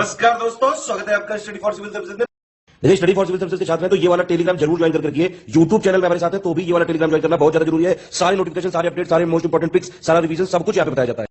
नमस्कार दोस्तों, स्वागत है आपका स्टडी फॉर सिविल सर्विसेज में। यदि स्टडी फॉर सिविल सर्विसेज के छात्र हैं तो ये वाला टेलीग्राम जरूर ज्वाइन करके रखिए। यूट्यूब चैनल पे हमारे साथ है तो भी ये वाला टेलीग्राम ज्वाइन करना बहुत ज्यादा जरूरी है। सारे नोटिफिकेशन, सारे अपडेट, सारे मोस्ट इंपोर्टेंट ट्रिक्स, सारा रिवीजन सब कुछ यहाँ पे बताया जाता है।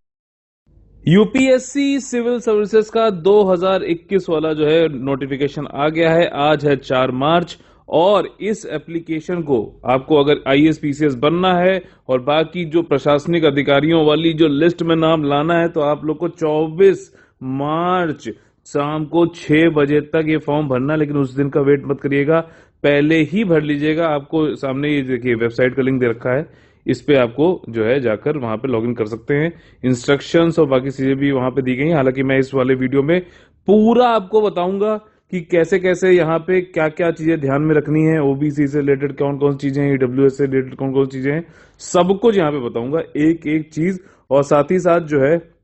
यूपीएससी सिविल सर्विसेज का 2021 वाला जो है नोटिफिकेशन आ गया है। आज है 4 मार्च और इस एप्लीकेशन को आपको अगर आईएएस पीसीएस बनना है और बाकी जो प्रशासनिक अधिकारियों वाली जो लिस्ट में नाम लाना है तो आप लोग को 24 मार्च शाम को 6 बजे तक ये फॉर्म भरना है। लेकिन उस दिन का वेट मत करिएगा, पहले ही भर लीजिएगा। आपको सामने ये देखिए वेबसाइट का लिंक दे रखा है, इस पे आपको जो है जाकर वहां पे लॉगिन कर सकते हैं। इंस्ट्रक्शंस और बाकी चीजें भी वहां पे दी गई हैं। हालांकि मैं इस वाले वीडियो में पूरा आपको बताऊंगा कि कैसे कैसे यहाँ पे क्या क्या चीजें ध्यान में रखनी है, ओबीसी से रिलेटेड कौन कौन सी चीजें हैं, ईडब्ल्यूएस से रिलेटेड कौन कौन सी चीजें हैं, सब कुछ यहाँ पे बताऊंगा एक एक चीज। और साथ ही साथ जो है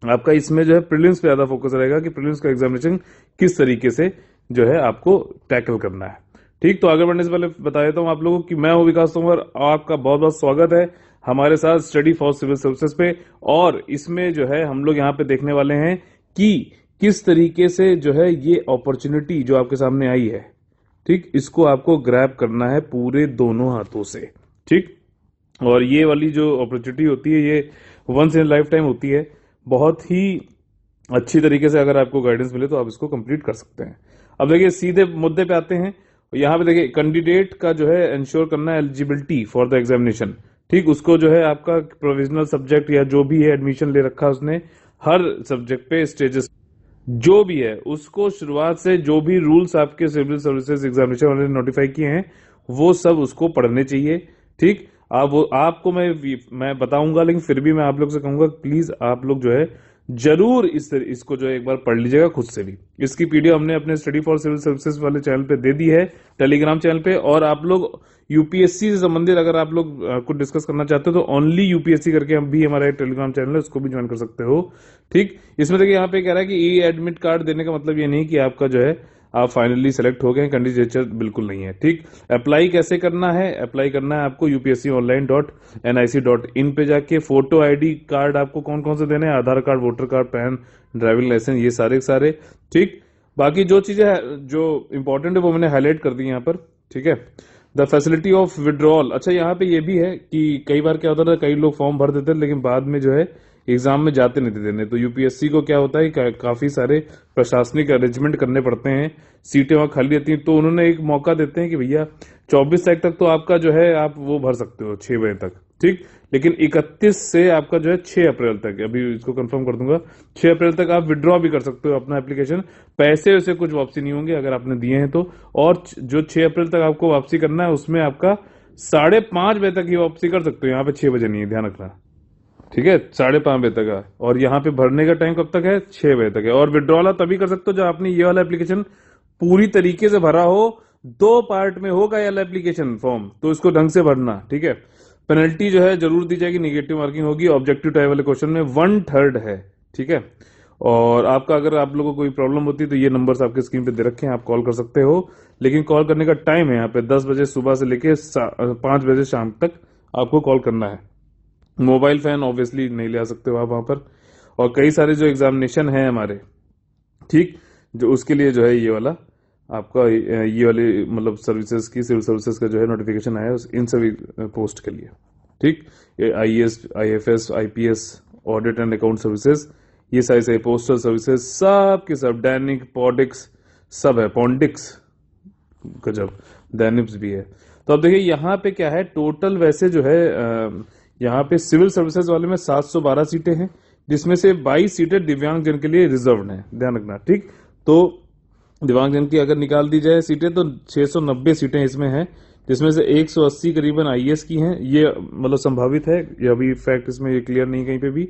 आपका इसमें जो है प्रीलिम्स पे ज्यादा फोकस रहेगा कि प्रीलिम्स का एग्जामिनेशन किस तरीके से जो है आपको टैकल करना है। ठीक, तो आगे बढ़ने से पहले बता देता हूं आप लोगों को कि मैं हूं विकास तोमर। आपका बहुत बहुत स्वागत है हमारे साथ स्टडी फॉर सिविल सर्विसेज पे। और इसमें जो है हम लोग यहाँ पे देखने वाले हैं कि किस तरीके से जो है ये अपॉर्चुनिटी जो आपके सामने आई है, ठीक, इसको आपको ग्रैब करना है पूरे दोनों हाथों से। ठीक, और ये वाली जो अपॉर्चुनिटी होती है ये वंस इन लाइफ टाइम होती है। बहुत ही अच्छी तरीके से अगर आपको गाइडेंस मिले तो आप इसको कंप्लीट कर सकते हैं। अब देखिए सीधे मुद्दे पे आते हैं। यहाँ पे देखिए कैंडिडेट का जो है इंश्योर करना है एलिजिबिलिटी फॉर द एग्जामिनेशन। ठीक, उसको जो है आपका प्रोविजनल सब्जेक्ट या जो भी है एडमिशन ले रखा उसने हर सब्जेक्ट पे स्टेजेस जो भी है उसको शुरुआत से जो भी रूल्स आपके सिविल सर्विसेज एग्जामिनेशन वाले ने नोटिफाई किए हैं वो सब उसको पढ़ने चाहिए। ठीक, आपको मैं बताऊंगा, लेकिन फिर भी मैं आप लोग से कहूंगा प्लीज आप लोग जो है जरूर इसको जो है एक बार पढ़ लीजिएगा खुद से भी। इसकी पीडीएफ हमने अपने स्टडी फॉर सिविल सर्विसेज वाले चैनल पे दे दी है, टेलीग्राम चैनल पे। और आप लोग यूपीएससी से संबंधित अगर आप लोग कुछ डिस्कस करना चाहते हो तो ओनली यूपीएससी करके हम भी हमारा एक टेलीग्राम चैनल है, उसको भी ज्वाइन कर सकते हो। ठीक, इसमें देखिए यहाँ पे कह रहा है कि ई एडमिट कार्ड देने का मतलब ये नहीं कि आपका जो है आप फाइनली सेलेक्ट हो गए, कैंडिडेचर बिल्कुल नहीं है। ठीक, अप्लाई कैसे करना है? अप्लाई करना है आपको upsconline.nic.in पे जाके फोटो आईडी कार्ड आपको कौन कौन से देने हैं, Aadhaar card, voter card, PAN, driving licence, ये सारे सारे। ठीक, बाकी जो चीजें जो इंपॉर्टेंट है वो मैंने हाईलाइट कर दी यहाँ पर। ठीक है, द फैसिलिटी ऑफ विड्रॉल। अच्छा, यहाँ पे ये भी है कि कई बार क्या होता था, कई लोग फॉर्म भर देते हैं लेकिन बाद में जो है एग्जाम में जाते नहीं देने। तो यूपीएससी को क्या होता है काफी सारे प्रशासनिक अरेंजमेंट करने पड़ते हैं, सीटें वहां खाली रहती हैं, तो उन्होंने एक मौका देते हैं कि भैया 24 तारीख तक तो आपका जो है आप वो भर सकते हो 6 बजे तक। ठीक, लेकिन 31 से आपका जो है 6 अप्रैल तक, अभी इसको कंफर्म कर दूंगा, 6 अप्रैल तक आप विड्रॉ भी कर सकते हो अपना एप्लीकेशन। पैसे वैसे कुछ वापसी नहीं होंगे अगर आपने दिए हैं तो। और जो 6 अप्रैल तक आपको वापसी करना है उसमें आपका 5:30 बजे तक ही वापसी कर सकते हो, यहाँ पे 6 बजे नहीं है, ध्यान रखना। ठीक है, 5:30 बजे तक है। और यहाँ पे भरने का टाइम कब तक है? 6 बजे तक है। और विड्रॉल तभी कर सकते हो जब आपने ये वाला एप्लीकेशन पूरी तरीके से भरा हो। 2 पार्ट में होगा ये वाला एप्लीकेशन फॉर्म, तो इसको ढंग से भरना। ठीक है, पेनल्टी जो है जरूर दी जाएगी, निगेटिव मार्किंग होगी। ऑब्जेक्टिव टाइप वाले क्वेश्चन में 1/3 है। ठीक है, और आपका अगर आप लोगों को कोई प्रॉब्लम होती है तो ये नंबर्स आपके स्क्रीन पे दे रखे हैं, आप कॉल कर सकते हो। लेकिन कॉल करने का टाइम है यहाँ पे 10 बजे सुबह से लेके 5 बजे शाम तक आपको कॉल करना है। मोबाइल फैन ऑब्वियसली नहीं ले आ सकते हो आप वहां पर। और कई सारे जो एग्जामिनेशन है हमारे, ठीक, जो उसके लिए जो है ये वाला आपका ये वाले मतलब सर्विसेज की, सिविल सर्विसेज का जो है नोटिफिकेशन आया है इन सभी पोस्ट के लिए। ठीक, IAS, IFS, IPS, audit and account services, ये सारे पोस्टल सर्विसेज सब के सब, दैनिक, पॉडिक्स सब है, पॉन्डिक्स गजब, दैनिक्स भी है। तो अब देखिए यहाँ पे क्या है, टोटल वैसे जो है यहाँ पे सिविल सर्विसेज वाले में 712 सीटें हैं, जिसमें से 22 सीटें दिव्यांगजन के लिए रिजर्व्ड हैं, ध्यान रखना। ठीक, तो दिव्यांगजन की अगर निकाल दी जाए सीटें तो 690 सीटें इसमें हैं, जिसमें से 180 करीबन आईएएस की हैं। ये मतलब संभावित है, ये अभी फैक्ट इसमें ये क्लियर नहीं कहीं पे भी।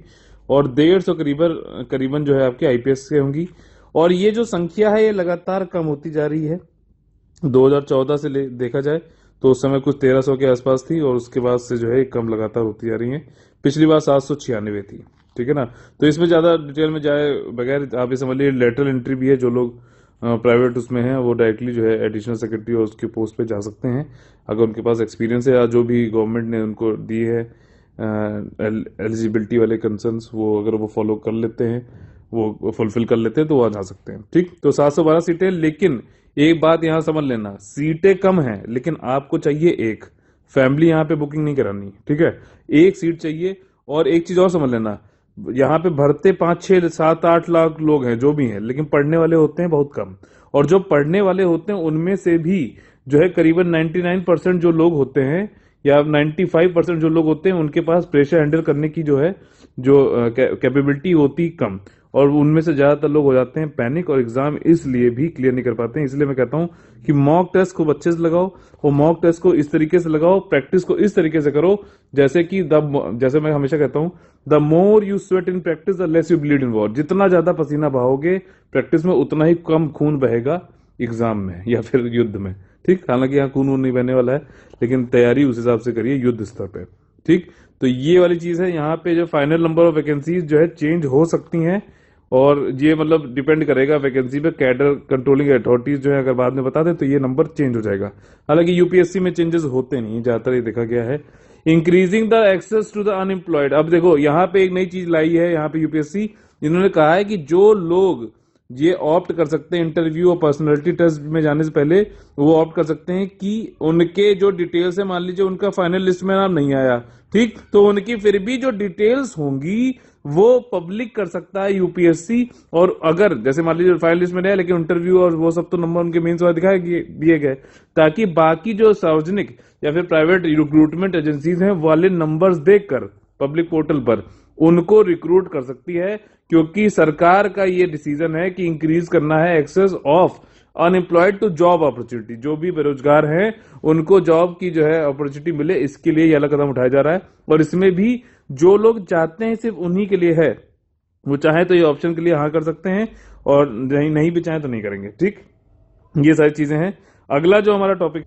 और 150 करीबन जो है आपके आईपीएस से होंगी। और ये जो संख्या है ये लगातार कम होती जा रही है। 2014 से देखा जाए तो उस समय कुछ 1300 के आसपास थी और उसके बाद से जो है कम लगातार होती जा रही है। पिछली बार 796 थी। ठीक है ना, तो इसमें ज्यादा डिटेल में जाए बगैर आप ये समझ लीजिए लेटरल एंट्री भी है, जो लोग प्राइवेट उसमें हैं वो डायरेक्टली जो है एडिशनल सेक्रेटरी और उसके पोस्ट पे जा सकते हैं अगर उनके पास एक्सपीरियंस है या जो भी गवर्नमेंट ने उनको दिए है एलिजिबिलिटी वाले कंसर्न्स वो अगर वो फॉलो कर लेते हैं वो फुलफिल कर लेते हैं तो वो जा सकते हैं। ठीक, तो 712 सीटें, लेकिन एक बात यहां समझ लेना, सीटें कम हैं लेकिन आपको चाहिए एक, फैमिली यहां पे बुकिंग नहीं करानी। ठीक है, एक सीट चाहिए। और एक चीज और समझ लेना, यहाँ पे भरते 5 6 7 8 लाख लोग हैं जो भी हैं, लेकिन पढ़ने वाले होते हैं बहुत कम। और जो पढ़ने वाले होते हैं उनमें से भी जो है करीबन 99% जो लोग होते हैं या 95% जो लोग होते हैं उनके पास प्रेशर हैंडल करने की जो है जो कैपेबिलिटी होती कम, और उनमें से ज्यादातर लोग हो जाते हैं पैनिक और एग्जाम इसलिए भी क्लियर नहीं कर पाते हैं। इसलिए मैं कहता हूं कि मॉक टेस्ट खूब अच्छे से लगाओ, और मॉक टेस्ट को इस तरीके से लगाओ, प्रैक्टिस को इस तरीके से करो जैसे कि जैसे मैं हमेशा कहता हूं, the more you sweat in practice the less you bleed in war. जितना ज्यादा पसीना बहाओगे प्रैक्टिस में उतना ही कम खून बहेगा एग्जाम में या फिर युद्ध में। ठीक, हालांकि यहाँ खून वून नहीं बहने वाला है, लेकिन तैयारी उस हिसाब से करिए युद्ध स्तर पे। ठीक, तो ये वाली चीज है। यहाँ पे जो फाइनल नंबर ऑफ वैकेंसीज जो है चेंज हो सकती हैं, और ये मतलब डिपेंड करेगा वैकेंसी पे। कैडर कंट्रोलिंग अथॉरिटीज जो है अगर बाद में बता दे तो ये नंबर चेंज हो जाएगा। हालांकि यूपीएससी में चेंजेस होते नहीं, ज्यादातर ये देखा गया है। Increasing the access to the unemployed. अब देखो यहाँ पे एक नई चीज लाई है यहाँ पे यूपीएससी, इन्होंने कहा है कि जो लोग ये ऑप्ट कर सकते हैं इंटरव्यू और पर्सनालिटी टेस्ट में जाने से पहले, वो ऑप्ट कर सकते हैं कि उनके जो डिटेल्स है, मान लीजिए उनका फाइनल लिस्ट में नाम नहीं आया, ठीक, तो उनकी फिर भी जो डिटेल्स होंगी वो पब्लिक कर सकता है यूपीएससी। और अगर जैसे मान लीजिए फाइनल लिस्ट में नहीं आया लेकिन इंटरव्यू और वो सब तो नंबर उनके मेंस वाले दिए गए, ताकि बाकी जो सार्वजनिक या फिर प्राइवेट रिक्रूटमेंट एजेंसीज हैं वाले नंबर्स देखकर पब्लिक पोर्टल पर उनको रिक्रूट कर सकती है। क्योंकि सरकार का ये डिसीजन है कि इंक्रीज करना है access of unemployed to job opportunity. जो भी बेरोजगार हैं उनको जॉब की जो है अपॉर्चुनिटी मिले, इसके लिए ये वाला कदम उठाया जा रहा है। और इसमें भी जो लोग चाहते हैं सिर्फ उन्हीं के लिए है, वो चाहे तो ये ऑप्शन के लिए हाँ कर सकते हैं, और नहीं भी चाहे तो नहीं करेंगे। ठीक, ये सारी चीजें हैं। अगला जो हमारा टॉपिक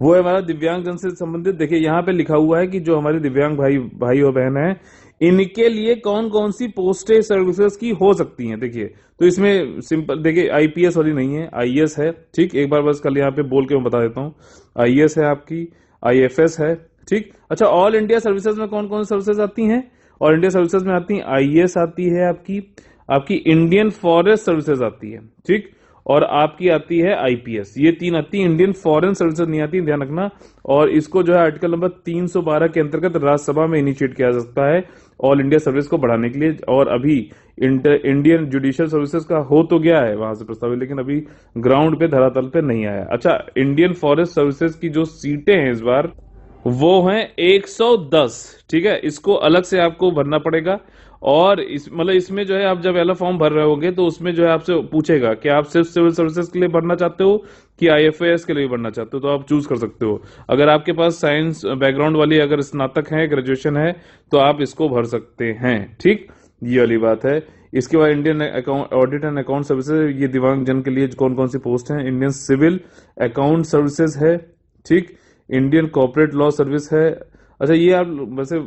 वो है हमारा दिव्यांग जन से संबंधित। देखिए यहाँ पे लिखा हुआ है कि जो हमारे दिव्यांग भाई और बहन है, इनके लिए कौन कौन सी पोस्टेज सर्विसेज की हो सकती हैं। देखिए, तो इसमें सिंपल देखिए, आईपीएस वाली नहीं है, आईएएस है। ठीक, एक बार बस कल यहाँ पे बोल के मैं बता देता हूँ, आईएएस है आपकी, आईएफएस है। ठीक, अच्छा, ऑल इंडिया सर्विसेज में कौन कौन सी सर्विसेज आती हैं? ऑल इंडिया सर्विसेज में आती है आईएएस आती है आपकी इंडियन फॉरेस्ट सर्विसेज आती है। ठीक, और आपकी आती है आईपीएस। ये तीन आती है, इंडियन फॉरेन सर्विसेज नहीं आती, ध्यान रखना। और इसको जो है आर्टिकल नंबर 312 के अंतर्गत राज्यसभा में इनिशिएट किया जा सकता है ऑल इंडिया सर्विस को बढ़ाने के लिए। और अभी इंडियन जुडिशियल सर्विसेज का हो तो गया है वहां से प्रस्तावित, लेकिन अभी ग्राउंड पे धरातल पे नहीं आया। अच्छा, इंडियन फॉरेस्ट सर्विसेज की जो सीटें हैं इस बार वो हैं 110। ठीक है, इसको अलग से आपको भरना पड़ेगा। और इसमें जो है आप जब वाला फॉर्म भर रहे होगे तो उसमें जो है आपसे पूछेगा कि आप सिर्फ सिविल सर्विसेज के लिए भरना चाहते हो कि आईएफएस के लिए भरना चाहते हो, तो आप चूज कर सकते हो। अगर आपके पास साइंस बैकग्राउंड वाली अगर स्नातक है, ग्रेजुएशन है, तो आप इसको भर सकते हैं। ठीक, ये वाली बात है। इसके बाद Indian account audit and account services, ये दिव्यांग जन के लिए कौन कौन सी पोस्ट है? इंडियन सिविल अकाउंट सर्विसेज है। ठीक, इंडियन कॉर्पोरेट लॉ सर्विस है। अच्छा, ये आप वैसे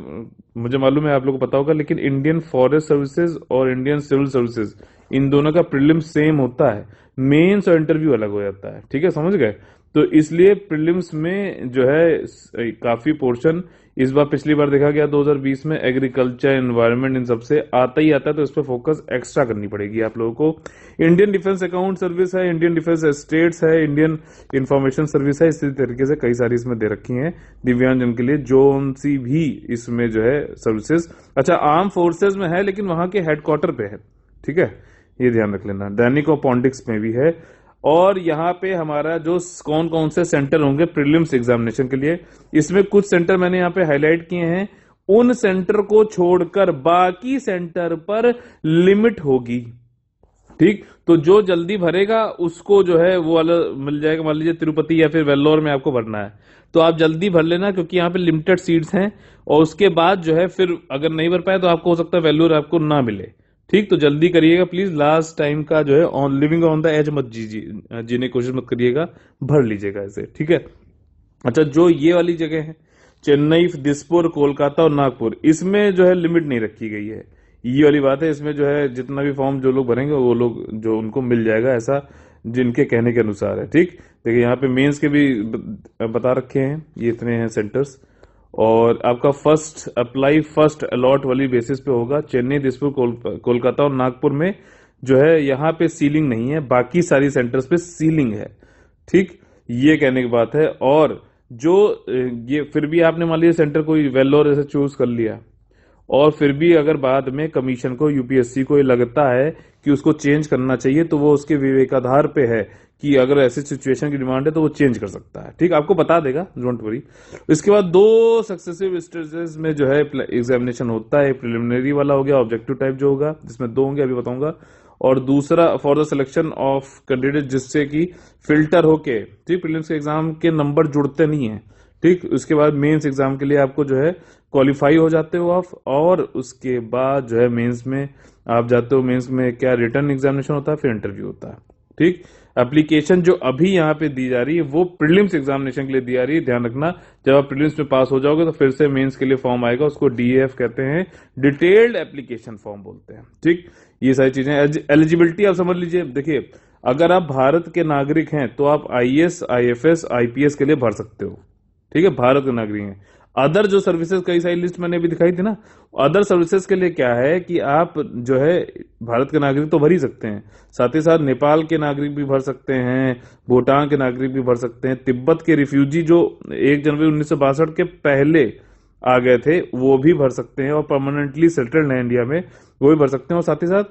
मुझे मालूम है आप लोगों को पता होगा, लेकिन इंडियन फॉरेस्ट सर्विसेज और इंडियन सिविल सर्विसेज इन दोनों का प्रीलिम्स सेम होता है, मेंस और इंटरव्यू अलग हो जाता है। ठीक है, समझ गए? तो इसलिए प्रीलिम्स में जो है काफी पोर्शन इस बार, पिछली बार देखा गया 2020 में एग्रीकल्चर, एनवायरनमेंट, इन सबसे आता ही आता है, तो इस पर फोकस एक्स्ट्रा करनी पड़ेगी आप लोगों को। इंडियन डिफेंस अकाउंट सर्विस है, इंडियन डिफेंस एस्टेट्स है, इंडियन इंफॉर्मेशन सर्विस है। इसी तरीके से कई सारी इसमें दे रखी हैं दिव्यांगजन के लिए, जो सी भी इसमें जो है सर्विसेज। अच्छा, आर्म फोर्सेज में है लेकिन वहां के हेडक्वार्टर पे है। ठीक है, ये ध्यान रख लेना। दैनिक और पॉलिटिक्स में भी है। और यहाँ पे हमारा जो कौन कौन से सेंटर होंगे प्रीलिम्स एग्जामिनेशन के लिए, इसमें कुछ सेंटर मैंने यहाँ पे हाईलाइट किए हैं। उन सेंटर को छोड़कर बाकी सेंटर पर लिमिट होगी। ठीक, तो जो जल्दी भरेगा उसको जो है वो वाला मिल जाएगा। मान लीजिए तिरुपति या फिर वेल्लोर में आपको भरना है, तो आप जल्दी भर लेना, क्योंकि यहाँ पे लिमिटेड सीट्स हैं। और उसके बाद जो है फिर अगर नहीं भर पाए तो आपको हो सकता है वेल्लोर आपको ना मिले। ठीक, तो जल्दी करिएगा प्लीज। लास्ट टाइम का जो है on living on the edge मत जीने की कोशिश मत करिएगा, भर लीजिएगा ऐसे। ठीक है। अच्छा, जो ये वाली जगह है चेन्नई, दिसपुर, कोलकाता और नागपुर, इसमें जो है लिमिट नहीं रखी गई है। ये वाली बात है, इसमें जो है जितना भी फॉर्म जो लोग भरेंगे वो लोग जो उनको मिल जाएगा, ऐसा जिनके कहने के अनुसार है। ठीक, देखिए यहाँ पे मेंस के भी बता रखे हैं, ये इतने हैं सेंटर्स। और आपका फर्स्ट अप्लाई फर्स्ट अलॉट वाली बेसिस पे होगा। चेन्नई, दिसपुर, कोलकाता और नागपुर में जो है यहाँ पे सीलिंग नहीं है, बाकी सारी सेंटर्स पे सीलिंग है। ठीक, ये कहने की बात है। और जो ये फिर भी आपने मान लिया सेंटर कोई वेल्लोर ऐसे चूज कर लिया, और फिर भी अगर बाद में कमीशन को, यूपीएससी को ये लगता है कि उसको चेंज करना चाहिए, तो वो उसके विवेकाधार पे है कि अगर ऐसी सिचुएशन की डिमांड है तो वो चेंज कर सकता है। ठीक, आपको बता देगा, डोंट वरी। इसके बाद 2 सक्सेसिव स्टेजेस में जो है एग्जामिनेशन होता है। प्रिलिमिनरी वाला हो गया, ऑब्जेक्टिव टाइप जो होगा, जिसमें 2 होंगे, अभी बताऊंगा। और दूसरा for the selection of candidate, जिससे कि फिल्टर होके, ठीक, प्रीलिम्स के एग्जाम के नंबर जुड़ते नहीं है। ठीक, उसके बाद मेंस एग्जाम के लिए आपको जो है क्वालिफाई हो जाते हो आप, और उसके बाद जो है मेंस में आप जाते हो। मेंस में क्या रिटर्न एग्जामिनेशन होता है, फिर इंटरव्यू होता है। ठीक, एप्लीकेशन जो अभी यहाँ पे दी जा रही है वो प्रीलिम्स एग्जामिनेशन के लिए दी जा रही है। ध्यान रखना, जब आप प्रीलिम्स में पास हो जाओगे तो फिर से मेंस के लिए फॉर्म आएगा, उसको डीएफ कहते हैं, डिटेल्ड एप्लीकेशन फॉर्म बोलते हैं। ठीक, ये सारी चीजें। एलिजिबिलिटी आप समझ लीजिए। देखिए, अगर आप भारत के नागरिक हैं तो आप आईएएस, आईएफएस, आईपीएस के लिए भर सकते हो। ठीक है, भारत के नागरिक हैं। अदर जो सर्विसेज, कई सारी लिस्ट मैंने अभी दिखाई थी ना, अदर सर्विसेज के लिए क्या है कि आप जो है भारत के नागरिक तो भर ही सकते हैं, साथ ही साथ नेपाल के नागरिक भी भर सकते हैं, भूटान के नागरिक भी भर सकते हैं, तिब्बत के रिफ्यूजी जो 1 जनवरी 1962 के पहले आ गए थे वो भी भर सकते हैं, और परमानेंटली सेटल्ड है इंडिया में वो भी भर सकते हैं। और साथ ही साथ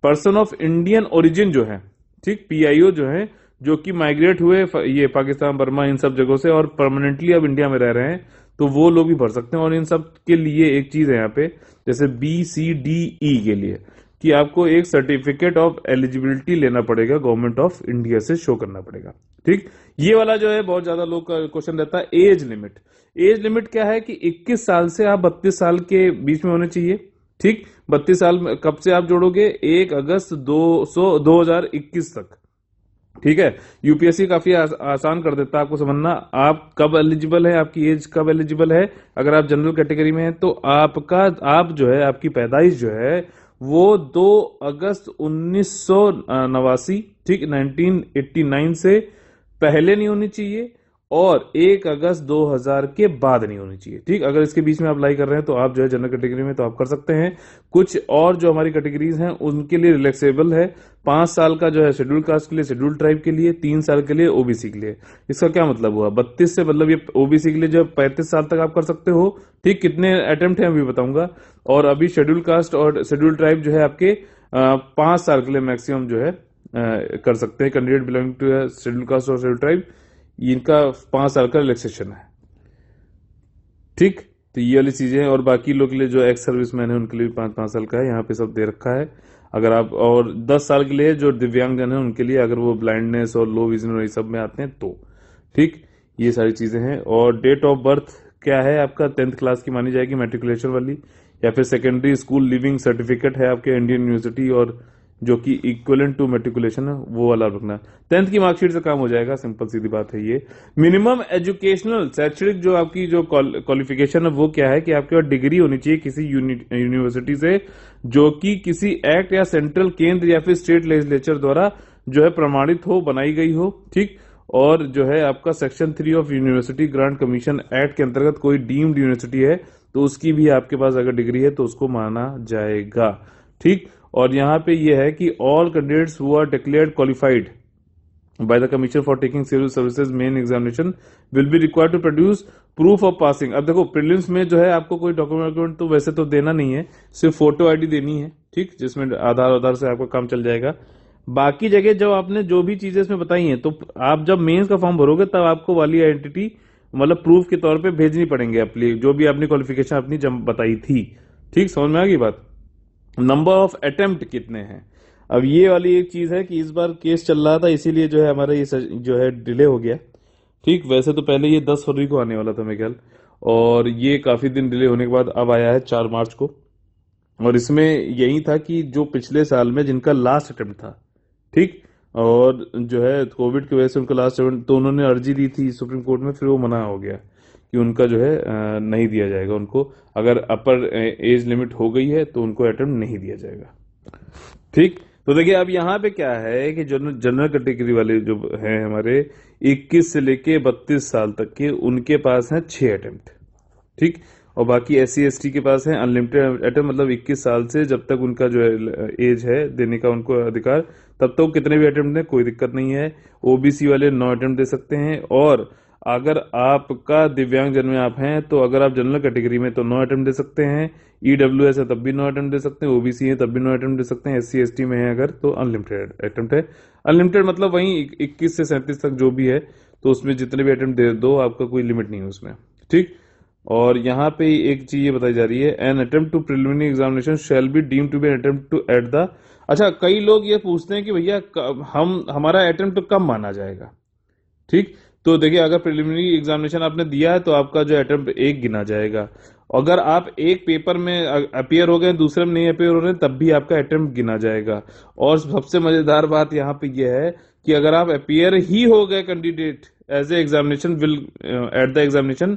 पर्सन ऑफ इंडियन ओरिजिन जो है, ठीक, पीआईओ जो है, जो कि माइग्रेट हुए ये पाकिस्तान, बर्मा, इन सब जगहों से और परमानेंटली अब इंडिया में रह रहे हैं, तो वो लोग भी भर सकते हैं। और इन सब के लिए एक चीज है यहाँ पे, जैसे BCDE के लिए, कि आपको एक सर्टिफिकेट ऑफ एलिजिबिलिटी लेना पड़ेगा, गवर्नमेंट ऑफ इंडिया से शो करना पड़ेगा। ठीक, ये वाला जो है बहुत ज्यादा लोग का क्वेश्चन रहता है। एज लिमिट, एज लिमिट क्या है कि 21 साल से आप 32 साल के बीच में होने चाहिए। ठीक, 32 साल में कब से आप जोड़ोगे, 1 अगस्त 2021 तक। ठीक है, यूपीएससी काफी आसान कर देता है आपको समझना। आप कब एलिजिबल है, आपकी एज कब एलिजिबल है। अगर आप जनरल कैटेगरी में हैं तो आप जो है, आपकी पैदाइश जो है वो 2 अगस्त 1989, ठीक, 1989 से पहले नहीं होनी चाहिए, और 1 अगस्त 2000 के बाद नहीं होनी चाहिए। ठीक, अगर इसके बीच में अप्लाई कर रहे हैं तो आप जो है जनरल कैटेगरी में तो आप कर सकते हैं। कुछ और जो हमारी कैटेगरीज हैं उनके लिए रिलैक्सेबल है। 5 साल का जो है शेड्यूल कास्ट के लिए, शेड्यूल ट्राइब के लिए, 3 साल के लिए ओबीसी के लिए। इसका क्या मतलब हुआ, 32 से मतलब ये ओबीसी के लिए जो 35 साल तक आप कर सकते हो। ठीक, कितने अटेम्प्ट हैं अभी बताऊंगा। और अभी शेड्यूल कास्ट और शेड्यूल ट्राइब जो है आपके 5 साल के लिए मैक्सिमम जो है कर सकते हैं। Candidate belonging to schedule caste और शेड्यूल ट्राइब, इनका 5 साल का रिलैक्सेशन है। ठीक, तो ये वाली चीजें हैं। और बाकी लोग के लिए जो एक्स सर्विसमैन है उनके लिए 5-5 साल का है, यहाँ पे सब दे रखा है। अगर आप, और 10 साल के लिए जो दिव्यांगजन है उनके लिए, अगर वो ब्लाइंडनेस और लो विजन और ये सब में आते हैं तो। ठीक, ये सारी चीजें हैं। और डेट ऑफ बर्थ क्या है आपका, 10th क्लास की मानी जाएगी, मैट्रिकुलेशन वाली, या फिर सेकेंडरी स्कूल लिविंग सर्टिफिकेट है आपके इंडियन यूनिवर्सिटी, और जो कि इक्विवेलेंट टू मैट्रिकुलेशन है वो वाला रखना। 10th की मार्कशीट से काम हो जाएगा, सिंपल सीधी बात है ये। मिनिमम एजुकेशनल शैक्षणिक जो आपकी जो क्वालिफिकेशन है वो क्या है कि आपके पास डिग्री होनी चाहिए किसी यूनिवर्सिटी से, जो कि किसी एक्ट या सेंट्रल केंद्र या फिर स्टेट लेजिस्लेचर द्वारा जो है प्रमाणित हो, बनाई गई हो। ठीक, और जो है आपका section 3 of university grant commission act के अंतर्गत कोई डीम्ड यूनिवर्सिटी है तो उसकी भी आपके पास अगर डिग्री है तो उसको माना जाएगा। ठीक, और यहां पे ये है कि all candidates who are declared qualified by the commission for taking civil services main examination will be required to produce proof of passing. अब देखो, प्रीलिम्स में जो है आपको कोई डॉक्यूमेंट तो वैसे तो देना नहीं है, सिर्फ फोटो आईडी देनी है। ठीक, जिसमें आधार से आपका काम चल जाएगा। बाकी जगह जब आपने जो भी चीजें इसमें बताई हैं तो आप जब मेंस का फॉर्म भरोगे तब आपको वाली आइडेंटिटी मतलब प्रूफ के तौर पे भेजनी पड़ेंगे अपनी, जो भी आपने क्वालिफिकेशन अपनी जब बताई थी। ठीक, समझ में आ गई बात। नंबर ऑफ अटेम्प्ट कितने हैं, अब ये वाली एक चीज है कि इस बार केस चल रहा था इसीलिए जो है हमारा ये जो है डिले हो गया। ठीक, वैसे तो पहले ये 10 फरवरी को आने वाला था मेरे ख्याल, और ये काफी दिन डिले होने के बाद अब आया है 4 मार्च को। और इसमें यही था कि जो पिछले साल में जिनका लास्ट अटेम्प्ट था, ठीक, और जो है कोविड की वजह से उनका लास्ट अटेम्प्ट, तो उन्होंने अर्जी दी थी सुप्रीम कोर्ट में, फिर वो मना हो गया कि उनका जो है नहीं दिया जाएगा उनको। अगर अपर एज लिमिट हो गई है तो उनको अटेम्प्ट नहीं दिया जाएगा। ठीक, तो देखिए अब यहाँ पे क्या है कि जनरल कैटेगरी वाले जो हैं हमारे 21 से लेके 32 साल तक के, उनके पास है 6 अटेम्प्ट। ठीक। और बाकी SC ST के पास है अनलिमिटेड अटेम्प्ट, मतलब 21 साल से जब तक उनका जो है एज है देने का उनको अधिकार, तब तक कितने भी अटेम्प्ट दें कोई दिक्कत नहीं है। OBC वाले 9 अटेम्प्ट दे सकते हैं। और अगर आपका दिव्यांग जन में आप हैं तो अगर आप जनरल कैटेगरी में तो 9 अटेम्प्ट दे सकते हैं, EWS है तब भी 9 अटेम्प्ट दे सकते हैं, OBC है तब भी 9 अटेम्प्ट दे सकते हैं, SC ST में है अगर तो अनलिमिटेड अटेम्प्ट है। अनलिमिटेड मतलब वही 21 से 37 तक जो भी है, तो उसमें जितने भी अटेम्प्ट दे दो, आपका कोई लिमिट नहीं है उसमें। ठीक। और यहाँ पे एक चीज ये बताई जा रही है, an attempt to preliminary examination shall be deem to be an attempt to at the. अच्छा, कई लोग ये पूछते हैं कि भैया हमारा अटेम्प्ट कब माना जाएगा। ठीक। तो देखिए, अगर प्रिलिमिनरी एग्जामिनेशन आपने दिया है तो आपका जो अटेम्प्ट 1 गिना जाएगा। अगर आप एक पेपर में अपियर हो गए, दूसरे में नहीं अपियर हो रहे, तब भी आपका अटेम्प्ट गिना जाएगा। और सबसे मजेदार बात यहाँ पे यह है कि अगर आप अपियर ही हो गए candidate as a examination will at the examination,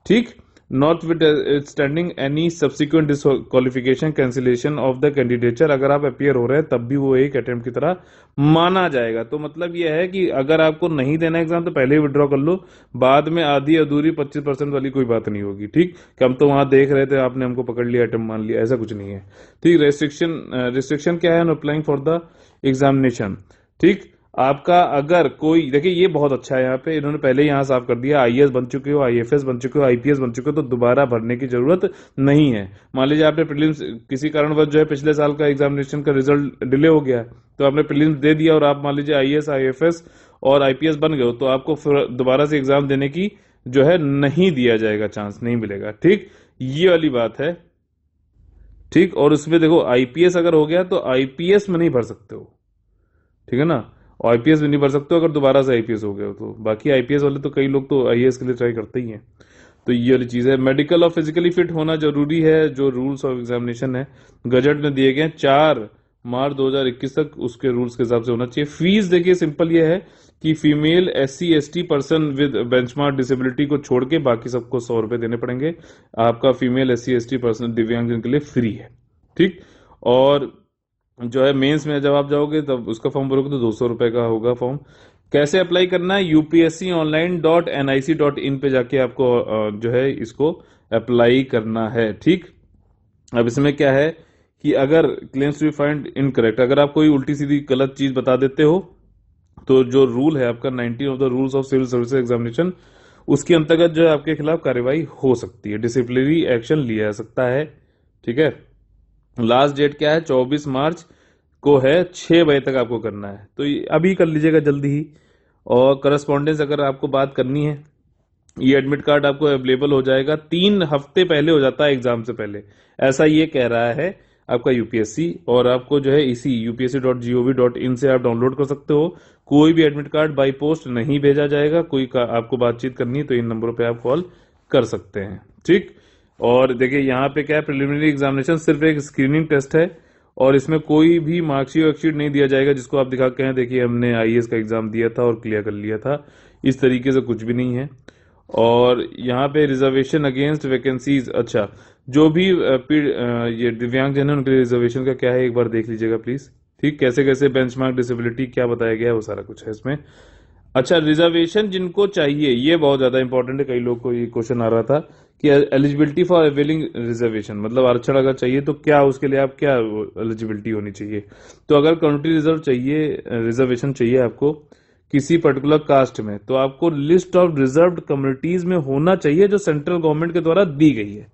ठीक, notwithstanding any subsequent disqualification cancellation of the candidature, अगर आप अपियर हो रहे हैं तब भी वो एक अटेम्प्ट की तरह माना जाएगा। तो मतलब ये है कि अगर आपको नहीं देना एग्जाम तो पहले ही विड्रॉ कर लो, बाद में आधी अधूरी 25% वाली कोई बात नहीं होगी। ठीक, कि हम तो वहां देख रहे थे, आपने हमको पकड़ लिया, अटेम्प्ट मान लिया, ऐसा कुछ नहीं है। ठीक। रिस्ट्रिक्शन क्या है अप्लाइंग फॉर द एग्जामिनेशन। ठीक। आपका अगर कोई, देखिए ये बहुत अच्छा है, यहाँ पे इन्होंने पहले ही यहाँ साफ कर दिया, IAS बन चुके हो, IFS बन चुके हो, IPS बन चुके हो, तो दोबारा भरने की जरूरत नहीं है। मान लीजिए आपने प्रीलिम्स किसी कारणवश जो है पिछले साल का एग्जामिनेशन का रिजल्ट डिले हो गया है, तो आपने प्रीलिम्स दे दिया और आप मान लीजिए IAS IFS और IPS बन गए हो, तो आपको फिर दोबारा से एग्जाम देने की जो है नहीं दिया जाएगा, चांस नहीं मिलेगा। ठीक, ये वाली बात है। ठीक। और उसमें देखो, IPS अगर हो गया तो IPS में नहीं भर सकते हो, ठीक है ना, और IPS भी नहीं भर सकते हो अगर दोबारा से IPS हो गए हो तो। बाकी IPS वाले तो कई लोग तो IAS के लिए ट्राई करते ही हैं। तो ये वाली चीज है। मेडिकल और फिजिकली फिट होना जरूरी है, जो रूल्स ऑफ एग्जामिनेशन है गजट में दिए गए हैं 4 मार्च 2021 तक, उसके रूल्स के हिसाब से होना चाहिए। फीस देखिए सिंपल ये है कि female SC ST person with benchmark disability को छोड़ के बाकी सबको 100 रुपए देने पड़ेंगे। आपका फीमेल SC ST पर्सन दिव्यांगजन के लिए फ्री है। ठीक। और जो है मेंस में जब आप जाओगे तब उसका फॉर्म भरोगे तो 200 रुपए का होगा फॉर्म। कैसे अप्लाई करना है, upsconline.nic.in पे जाके आपको जो है इसको अप्लाई करना है। ठीक। अब इसमें क्या है कि अगर claims to be find incorrect, अगर आप कोई उल्टी सीधी गलत चीज बता देते हो, तो जो रूल है आपका 19 of the rules of civil service examination, उसके अंतर्गत जो है आपके खिलाफ कार्रवाई हो सकती है, डिसिप्लिनरी एक्शन लिया जा सकता है। ठीक है। लास्ट डेट क्या है, 24 मार्च को है, 6 बजे तक आपको करना है, तो अभी कर लीजिएगा जल्दी ही। और करस्पॉन्डेंस अगर आपको बात करनी है, ये एडमिट कार्ड आपको अवेलेबल हो जाएगा 3 हफ्ते पहले हो जाता है एग्जाम से पहले, ऐसा ये कह रहा है आपका UPSC। और आपको जो है इसी upsc.gov.in से आप डाउनलोड कर सकते हो। कोई भी एडमिट कार्ड बाई पोस्ट नहीं भेजा जाएगा। कोई आपको बातचीत करनी है तो इन नंबरों पे आप कॉल कर सकते हैं। ठीक। और देखिए यहाँ पे क्या है, प्रिलिमिनरी एग्जामिनेशन सिर्फ एक स्क्रीनिंग टेस्ट है, और इसमें कोई भी मार्कशीट वर्कशीट नहीं दिया जाएगा जिसको आप दिखा के हैं देखिए हमने IAS का एग्जाम दिया था और क्लियर कर लिया था, इस तरीके से कुछ भी नहीं है। और यहाँ पे रिजर्वेशन अगेंस्ट वैकेंसीज, अच्छा जो भी ये दिव्यांग जन है उनके लिए रिजर्वेशन का क्या है एक बार देख लीजिएगा प्लीज। ठीक। कैसे कैसे बेंचमार्क डिसेबिलिटी क्या बताया गया है वो सारा कुछ है इसमें। अच्छा, रिजर्वेशन जिनको चाहिए, ये बहुत ज्यादा इंपॉर्टेंट है, कई लोग को ये क्वेश्चन आ रहा था कि एलिजिबिलिटी फॉर अवेलिंग रिजर्वेशन, मतलब आरक्षण अगर चाहिए तो क्या उसके लिए आप क्या एलिजिबिलिटी होनी चाहिए। तो अगर कम्युनिटी रिजर्व चाहिए, रिजर्वेशन चाहिए आपको किसी पर्टिकुलर कास्ट में, तो आपको लिस्ट ऑफ रिजर्व्ड कम्युनिटीज में होना चाहिए जो सेंट्रल गवर्नमेंट के द्वारा दी गई है।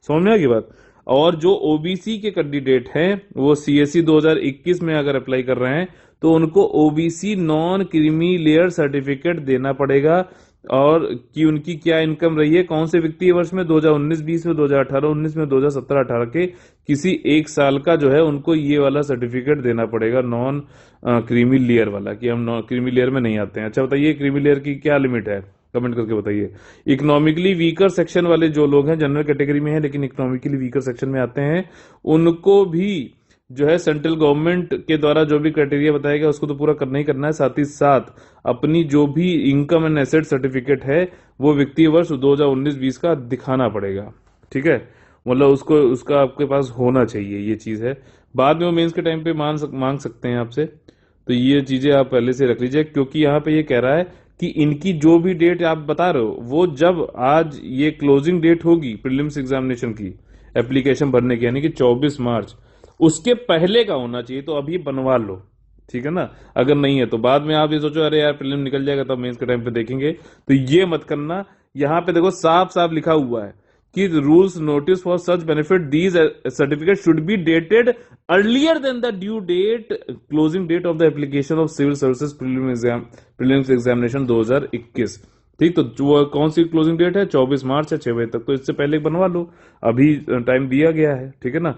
समझ में आ गई बात। और जो OBC के कैंडिडेट हैं वो CSE 2021 में अगर अप्लाई कर रहे हैं तो उनको OBC non creamy layer certificate देना पड़ेगा, और कि उनकी क्या इनकम रही है कौन से वित्तीय वर्ष में, 2019-20 में, 2018-19 में, 2017-18 के किसी एक साल का जो है उनको ये वाला सर्टिफिकेट देना पड़ेगा, नॉन क्रीमी लेयर वाला, कि हम नॉन क्रीमी लेयर में नहीं आते हैं। अच्छा बताइए, क्रीमी लेयर की क्या लिमिट है, कमेंट करके बताइए। इकोनॉमिकली वीकर सेक्शन वाले जो लोग हैं, जनरल कैटेगरी में है लेकिन इकोनॉमिकली वीकर सेक्शन में आते हैं, उनको भी जो है सेंट्रल गवर्नमेंट के द्वारा जो भी क्राइटेरिया बताया गया उसको तो पूरा करना ही करना है, साथ ही साथ अपनी जो भी इनकम एंड एसेट सर्टिफिकेट है वो वित्तीय वर्ष 2019-20 का दिखाना पड़ेगा। ठीक है, मतलब उसको उसका आपके पास होना चाहिए, ये चीज है। बाद में वो मेंस के टाइम पे मांग सकते हैं आपसे, तो ये चीजें आप पहले से रख लीजिए, क्योंकि यहाँ पे ये कह रहा है कि इनकी जो भी डेट आप बता रहे हो वो जब आज ये क्लोजिंग डेट होगी प्रीलिम्स एग्जामिनेशन की एप्लीकेशन भरने की, यानी कि 24 मार्च, उसके पहले का होना चाहिए। तो अभी बनवा लो, ठीक है ना। अगर नहीं है तो बाद में आप ये सोचो अरे यार प्रीलिम निकल जाएगा तब मेंस के टाइम पे देखेंगे, तो ये मत करना। यहां पे देखो साफ साफ लिखा हुआ है कि rules notice for such benefit these certificate should be dated earlier than the due date closing date of the application of civil services prelims examination 2021। ठीक, तो वो कौन सी क्लोजिंग डेट है? 24 मार्च है, 6 बजे तक। तो इससे पहले बनवा लो, अभी टाइम दिया गया है, ठीक है ना।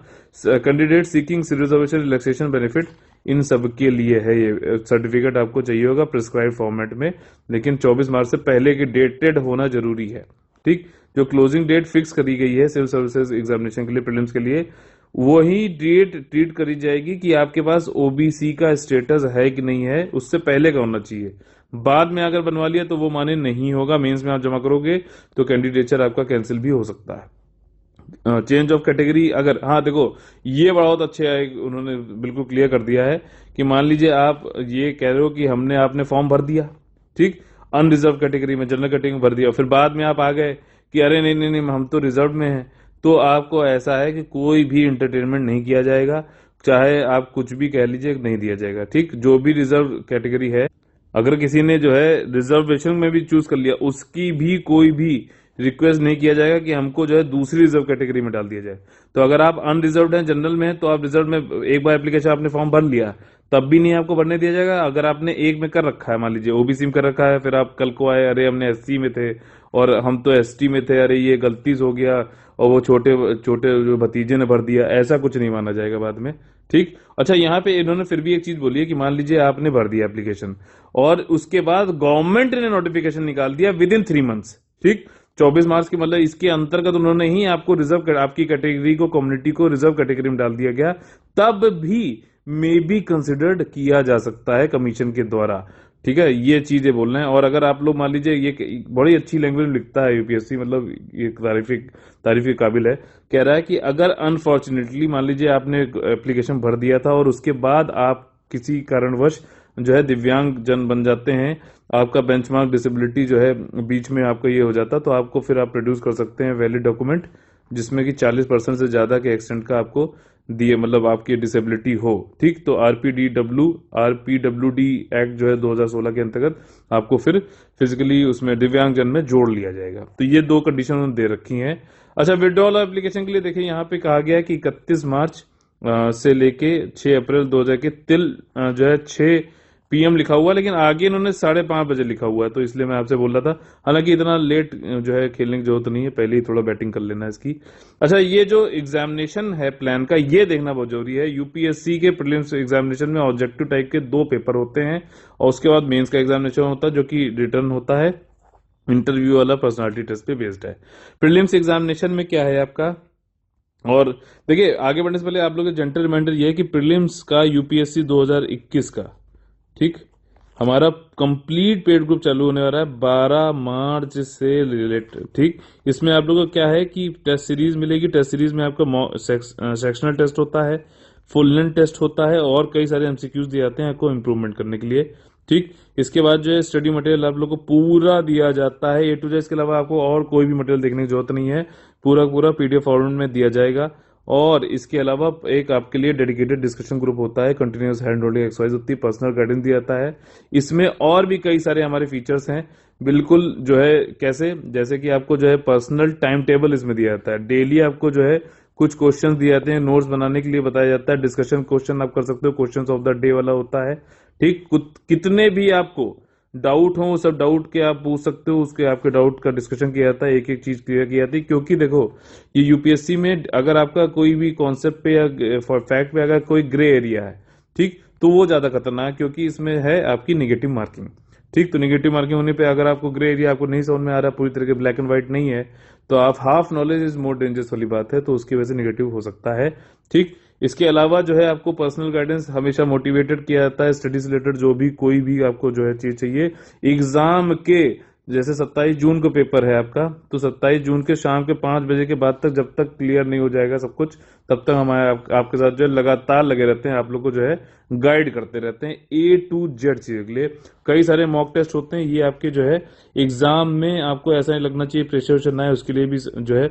Candidate seeking reservation relaxation benefit, इन सब के लिए है ये सर्टिफिकेट, आपको चाहिए होगा प्रिस्क्राइब फॉर्मेट में, लेकिन 24 मार्च से पहले की डेटेड होना जरूरी है। ठीक, जो क्लोजिंग डेट फिक्स करी गई है सिविल सर्विसेज एग्जामिनेशन के लिए, प्रीलिम्स के लिए, वही डेट ट्रीट करी जाएगी कि आपके पास ओबीसी का स्टेटस है कि नहीं है, उससे पहले का होना चाहिए। बाद में अगर बनवा लिया तो वो माने नहीं होगा, मेंस में आप जमा करोगे तो कैंडिडेचर आपका कैंसिल भी हो सकता है। चेंज ऑफ कैटेगरी, अगर, हाँ देखो ये बहुत अच्छे है, उन्होंने बिल्कुल क्लियर कर दिया है कि मान लीजिए आप ये कह रहे हो कि आपने फॉर्म भर दिया, ठीक, अनरिजर्व कैटेगरी में, जनरल कैटेगरी में भर दिया, फिर बाद में आप आ गए कि अरे नहीं नहीं नहीं हम तो रिजर्व में हैं, तो आपको ऐसा है कि कोई भी इंटरटेनमेंट नहीं किया जाएगा, चाहे आप कुछ भी कह लीजिए, नहीं दिया जाएगा। ठीक, जो भी रिजर्व कैटेगरी है, अगर किसी ने जो है रिजर्वेशन में भी चूज कर लिया, उसकी भी कोई भी रिक्वेस्ट नहीं किया जाएगा कि हमको जो है दूसरी रिजर्व कैटेगरी में डाल दिया जाए। तो अगर आप अनरिजर्व्ड हैं, जनरल में हैं, तो आप रिजर्व में एक बार एप्लीकेशन आपने फॉर्म भर लिया, तब भी नहीं आपको भरने दिया जाएगा। अगर आपने एक में कर रखा है, मान लीजिए ओबीसी में कर रखा है, फिर आप कल को आए अरे हमने एससी में थे और हम तो एसटी में थे, अरे ये गलती हो गया और वो छोटे छोटे जो भतीजे ने भर दिया, ऐसा कुछ नहीं माना जाएगा बाद में। ठीक, अच्छा यहाँ पे इन्होंने फिर भी एक चीज बोली है कि मान लीजिए आपने भर दिया एप्लीकेशन और उसके बाद गवर्नमेंट ने नोटिफिकेशन निकाल दिया विद इन 3 मंथ्स, ठीक, 24 मार्च की, मतलब इसके अंतर्गत उन्होंने ही आपको रिजर्व, आपकी कैटेगरी को, कम्युनिटी को रिजर्व कैटेगरी में डाल दिया गया, तब भी मे बी कंसिडर्ड किया जा सकता है कमीशन के द्वारा। ठीक है, ये चीजें बोल रहे हैं। और अगर आप लोग मान लीजिए, ये बड़ी अच्छी लैंग्वेज में लिखता है यूपीएससी, मतलब ये तारीफ के काबिल है। कह रहा है कि अगर अनफॉर्चुनेटली मान लीजिए आपने एप्लीकेशन भर दिया था और उसके बाद आप किसी कारणवश जो है दिव्यांग जन बन जाते हैं, आपका बेंचमार्क डिसेबिलिटी जो है बीच में आपका ये हो जाता, तो आपको फिर आप प्रोड्यूस कर सकते हैं वैलिड डॉक्यूमेंट जिसमें कि 40% से ज्यादा के एक्सटेंट का आपको दिए, मतलब आपकी डिसेबिलिटी हो। ठीक, तो आरपीडब्ल्यूडी एक्ट जो है 2016 के अंतर्गत आपको फिर फिजिकली उसमें दिव्यांग जन में जोड़ लिया जाएगा। तो ये 2 कंडीशन उन्होंने दे रखी हैं। अच्छा, विड्रॉल एप्लीकेशन के लिए देखिए यहाँ पे कहा गया है कि 31 मार्च से लेके 6 अप्रैल 2000 के तिल जो है 6 PM लिखा हुआ है, लेकिन आगे इन्होंने 5:30 बजे लिखा हुआ है, तो इसलिए मैं आपसे बोल रहा था। हालांकि इतना लेट जो है खेलने की जरूरत नहीं है, पहले ही थोड़ा बैटिंग कर लेना है इसकी। अच्छा, ये जो एग्जामिनेशन है प्लान का, ये देखना बहुत जरूरी है। यूपीएससी के प्रीलिम्स एग्जामिनेशन में ऑब्जेक्टिव टाइप के 2 पेपर होते हैं और उसके बाद मेंस का एग्जामिनेशन होता है जो कि रिटर्न होता है, इंटरव्यू वाला पर्सनालिटी टेस्ट पे बेस्ड है। प्रीलिम्स एग्जामिनेशन में क्या है आपका, और देखिए आगे बढ़ने से पहले आप लोग जेंटल रिमाइंडर ये है कि प्रीलिम्स का यूपीएससी 2021 का, ठीक, हमारा कंप्लीट पेड ग्रुप चालू होने वाला है 12 मार्च से रिलेटेड। ठीक, इसमें आप लोगों को क्या है कि टेस्ट सीरीज मिलेगी। टेस्ट सीरीज में आपका सेक्शनल टेस्ट होता है, फुल लेंथ टेस्ट होता है और कई सारे एमसीक्यूज दिए जाते हैं आपको इंप्रूवमेंट करने के लिए। ठीक, इसके बाद जो है स्टडी मटेरियल आप लोग को पूरा दिया जाता है A to Z। इसके अलावा आपको और कोई भी मटेरियल देखने की जरूरत नहीं है, पूरा PDF फॉर्मेट में दिया जाएगा। और इसके अलावा एक आपके लिए डेडिकेटेड डिस्कशन ग्रुप होता है, कंटिन्यूअस हैंड होल्डिंग एक्सरसाइज होती है, पर्सनल गाइडेंस दिया जाता है। इसमें और भी कई सारे हमारे फीचर्स हैं, बिल्कुल जो है कैसे, जैसे कि आपको जो है पर्सनल टाइम टेबल इसमें दिया जाता है, डेली आपको जो है कुछ क्वेश्चन दिए जाते हैं, नोट्स बनाने के लिए बताया जाता है, डिस्कशन क्वेश्चन आप कर सकते हो, क्वेश्चन ऑफ द डे वाला होता है। ठीक, कितने भी आपको डाउट हो सब डाउट के आप पूछ सकते हो, उसके आपके डाउट का डिस्कशन किया जाता है, एक एक चीज क्लियर की जाती है। क्योंकि देखो ये यूपीएससी में अगर आपका कोई भी कॉन्सेप्ट पे या फैक्ट पे अगर कोई ग्रे एरिया है, ठीक, तो वो ज्यादा खतरनाक है, क्योंकि इसमें है आपकी निगेटिव मार्किंग। ठीक, तो निगेटिव मार्किंग होने पे अगर आपको ग्रे एरिया आपको नहीं समझ में आ रहा, पूरी तरह के ब्लैक एंड व्हाइट नहीं है, तो आप half knowledge is more dangerous वाली बात है, तो उसकी वजह से निगेटिव हो सकता है। ठीक, इसके अलावा जो है आपको पर्सनल गाइडेंस हमेशा मोटिवेटेड किया जाता है, स्टडी से रिलेटेड जो भी कोई भी आपको जो है चीज चाहिए, एग्जाम के जैसे 27 जून को पेपर है आपका, तो 27 जून के शाम के 5 बजे के बाद तक जब तक क्लियर नहीं हो जाएगा सब कुछ, तब तक हमारे आपके साथ जो है लगातार लगे रहते हैं, आप लोग को जो है गाइड करते रहते हैं A to Z चीज़ों के लिए। कई सारे मॉक टेस्ट होते हैं, ये आपके जो है एग्जाम में आपको ऐसा नहीं लगना चाहिए प्रेशर वेशर ना है, उसके लिए भी जो है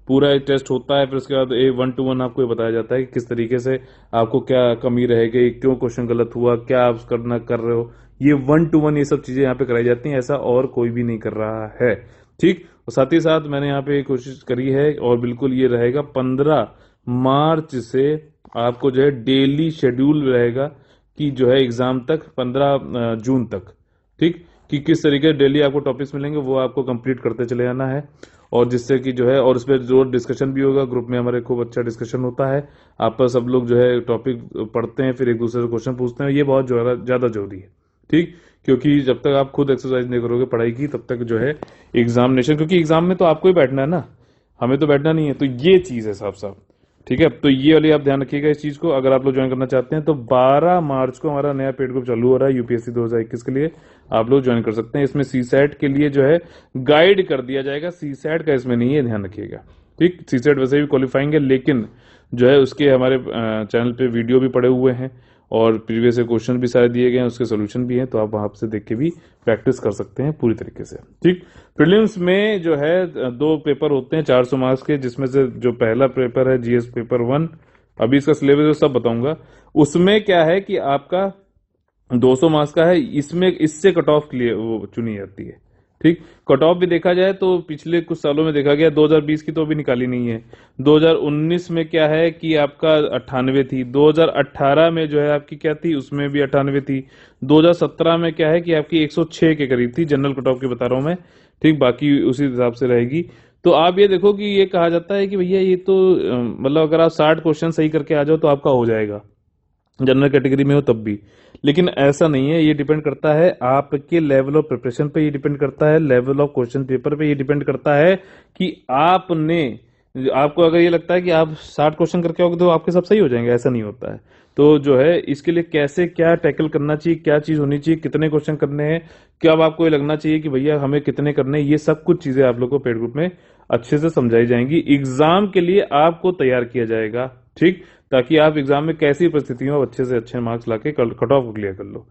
पूरा एक टेस्ट होता है। फिर उसके बाद 1-to-1 आपको ये बताया जाता है कि किस तरीके से आपको क्या कमी रहेगी, क्यों क्वेश्चन गलत हुआ, क्या आप करना कर रहे हो, ये 1-to-1 ये सब चीजें यहाँ पे कराई जाती हैं। ऐसा और कोई भी नहीं कर रहा है, ठीक। और साथ ही साथ मैंने यहाँ पे कोशिश करी है, और बिल्कुल ये रहेगा 15 मार्च से आपको जो है डेली शेड्यूल रहेगा कि जो है एग्जाम तक 15 जून तक, ठीक, कि किस तरीके डेली आपको टॉपिक्स मिलेंगे वो आपको कंप्लीट करते चले जाना है। और जिससे कि जो है, और उस पर जो डिस्कशन भी होगा, ग्रुप में हमारे खूब अच्छा डिस्कशन होता है, आप पर सब लोग जो है टॉपिक पढ़ते हैं, फिर एक दूसरे से क्वेश्चन पूछते हैं, ये बहुत ज्यादा जरूरी है, ठीक। क्योंकि जब तक आप खुद एक्सरसाइज नहीं करोगे पढ़ाई की, तब तक जो है एग्जामिनेशन, क्योंकि एग्जाम में तो आपको ही बैठना है ना, हमें तो बैठना नहीं है, तो ये चीज है साफ साफ, ठीक है। तो ये वाली आप ध्यान रखिएगा इस चीज को। अगर आप लोग ज्वाइन करना चाहते हैं तो 12 मार्च को हमारा नया पेड ग्रुप चालू हो रहा है यूपीएससी 2021 के लिए, आप लोग ज्वाइन कर सकते हैं। इसमें सीसैट के लिए जो है गाइड कर दिया जाएगा, सीसैट का इसमें नहीं है, ध्यान रखिएगा, ठीक। सीसैट वैसे भी क्वालिफाइंग है, लेकिन जो है उसके हमारे चैनल पे वीडियो भी पड़े हुए हैं, और प्रीवियस क्वेश्चन भी सारे दिए गए हैं, उसके सोल्यूशन भी हैं, तो आप वहां से देख के भी प्रैक्टिस कर सकते हैं पूरी तरीके से, ठीक। प्रीलिम्स में जो है 2 पेपर होते हैं 400 मार्क्स के, जिसमें से जो पहला पेपर है जीएस पेपर 1, अभी इसका सिलेबस सब बताऊंगा। उसमें क्या है कि आपका 200 मार्क्स का है, इसमें इससे कट ऑफ क्लियर वो चुनी जाती है, ठीक। कट ऑफ भी देखा जाए तो पिछले कुछ सालों में देखा गया, 2020 की तो अभी निकाली नहीं है, 2019 में क्या है कि आपका 98 थी, 2018 में जो है आपकी क्या थी, उसमें भी 98 थी, 2017 में क्या है कि आपकी 106 के करीब थी, जनरल कट ऑफ की बता रहा हूं मैं, ठीक। बाकी उसी हिसाब से रहेगी। तो आप ये देखो कि ये कहा जाता है कि भैया ये तो मतलब अगर आप 60 क्वेश्चन सही करके आ जाओ तो आपका हो जाएगा, जनरल कैटेगरी में हो तब भी, लेकिन ऐसा नहीं है। ये डिपेंड करता है आपके लेवल ऑफ प्रिपरेशन पे, ये डिपेंड करता है लेवल ऑफ क्वेश्चन पेपर पे, ये डिपेंड करता है कि आपको अगर ये लगता है कि आप 60 क्वेश्चन करके आओगे तो आपके सब सही हो जाएंगे, ऐसा नहीं होता है। तो जो है इसके लिए कैसे क्या टैकल करना चाहिए, क्या चीज होनी चाहिए, कितने क्वेश्चन करने हैं, क्या आपको ये लगना चाहिए कि भैया हमें कितने करने हैं, ये सब कुछ चीजें आप लोग को पेड ग्रुप में अच्छे से समझाई जाएंगी। एग्जाम के लिए आपको तैयार किया जाएगा, ठीक, ताकि आप एग्जाम में कैसी परिस्थितियों में अच्छे से अच्छे मार्क्स लाके कट ऑफ को क्लियर कर लो।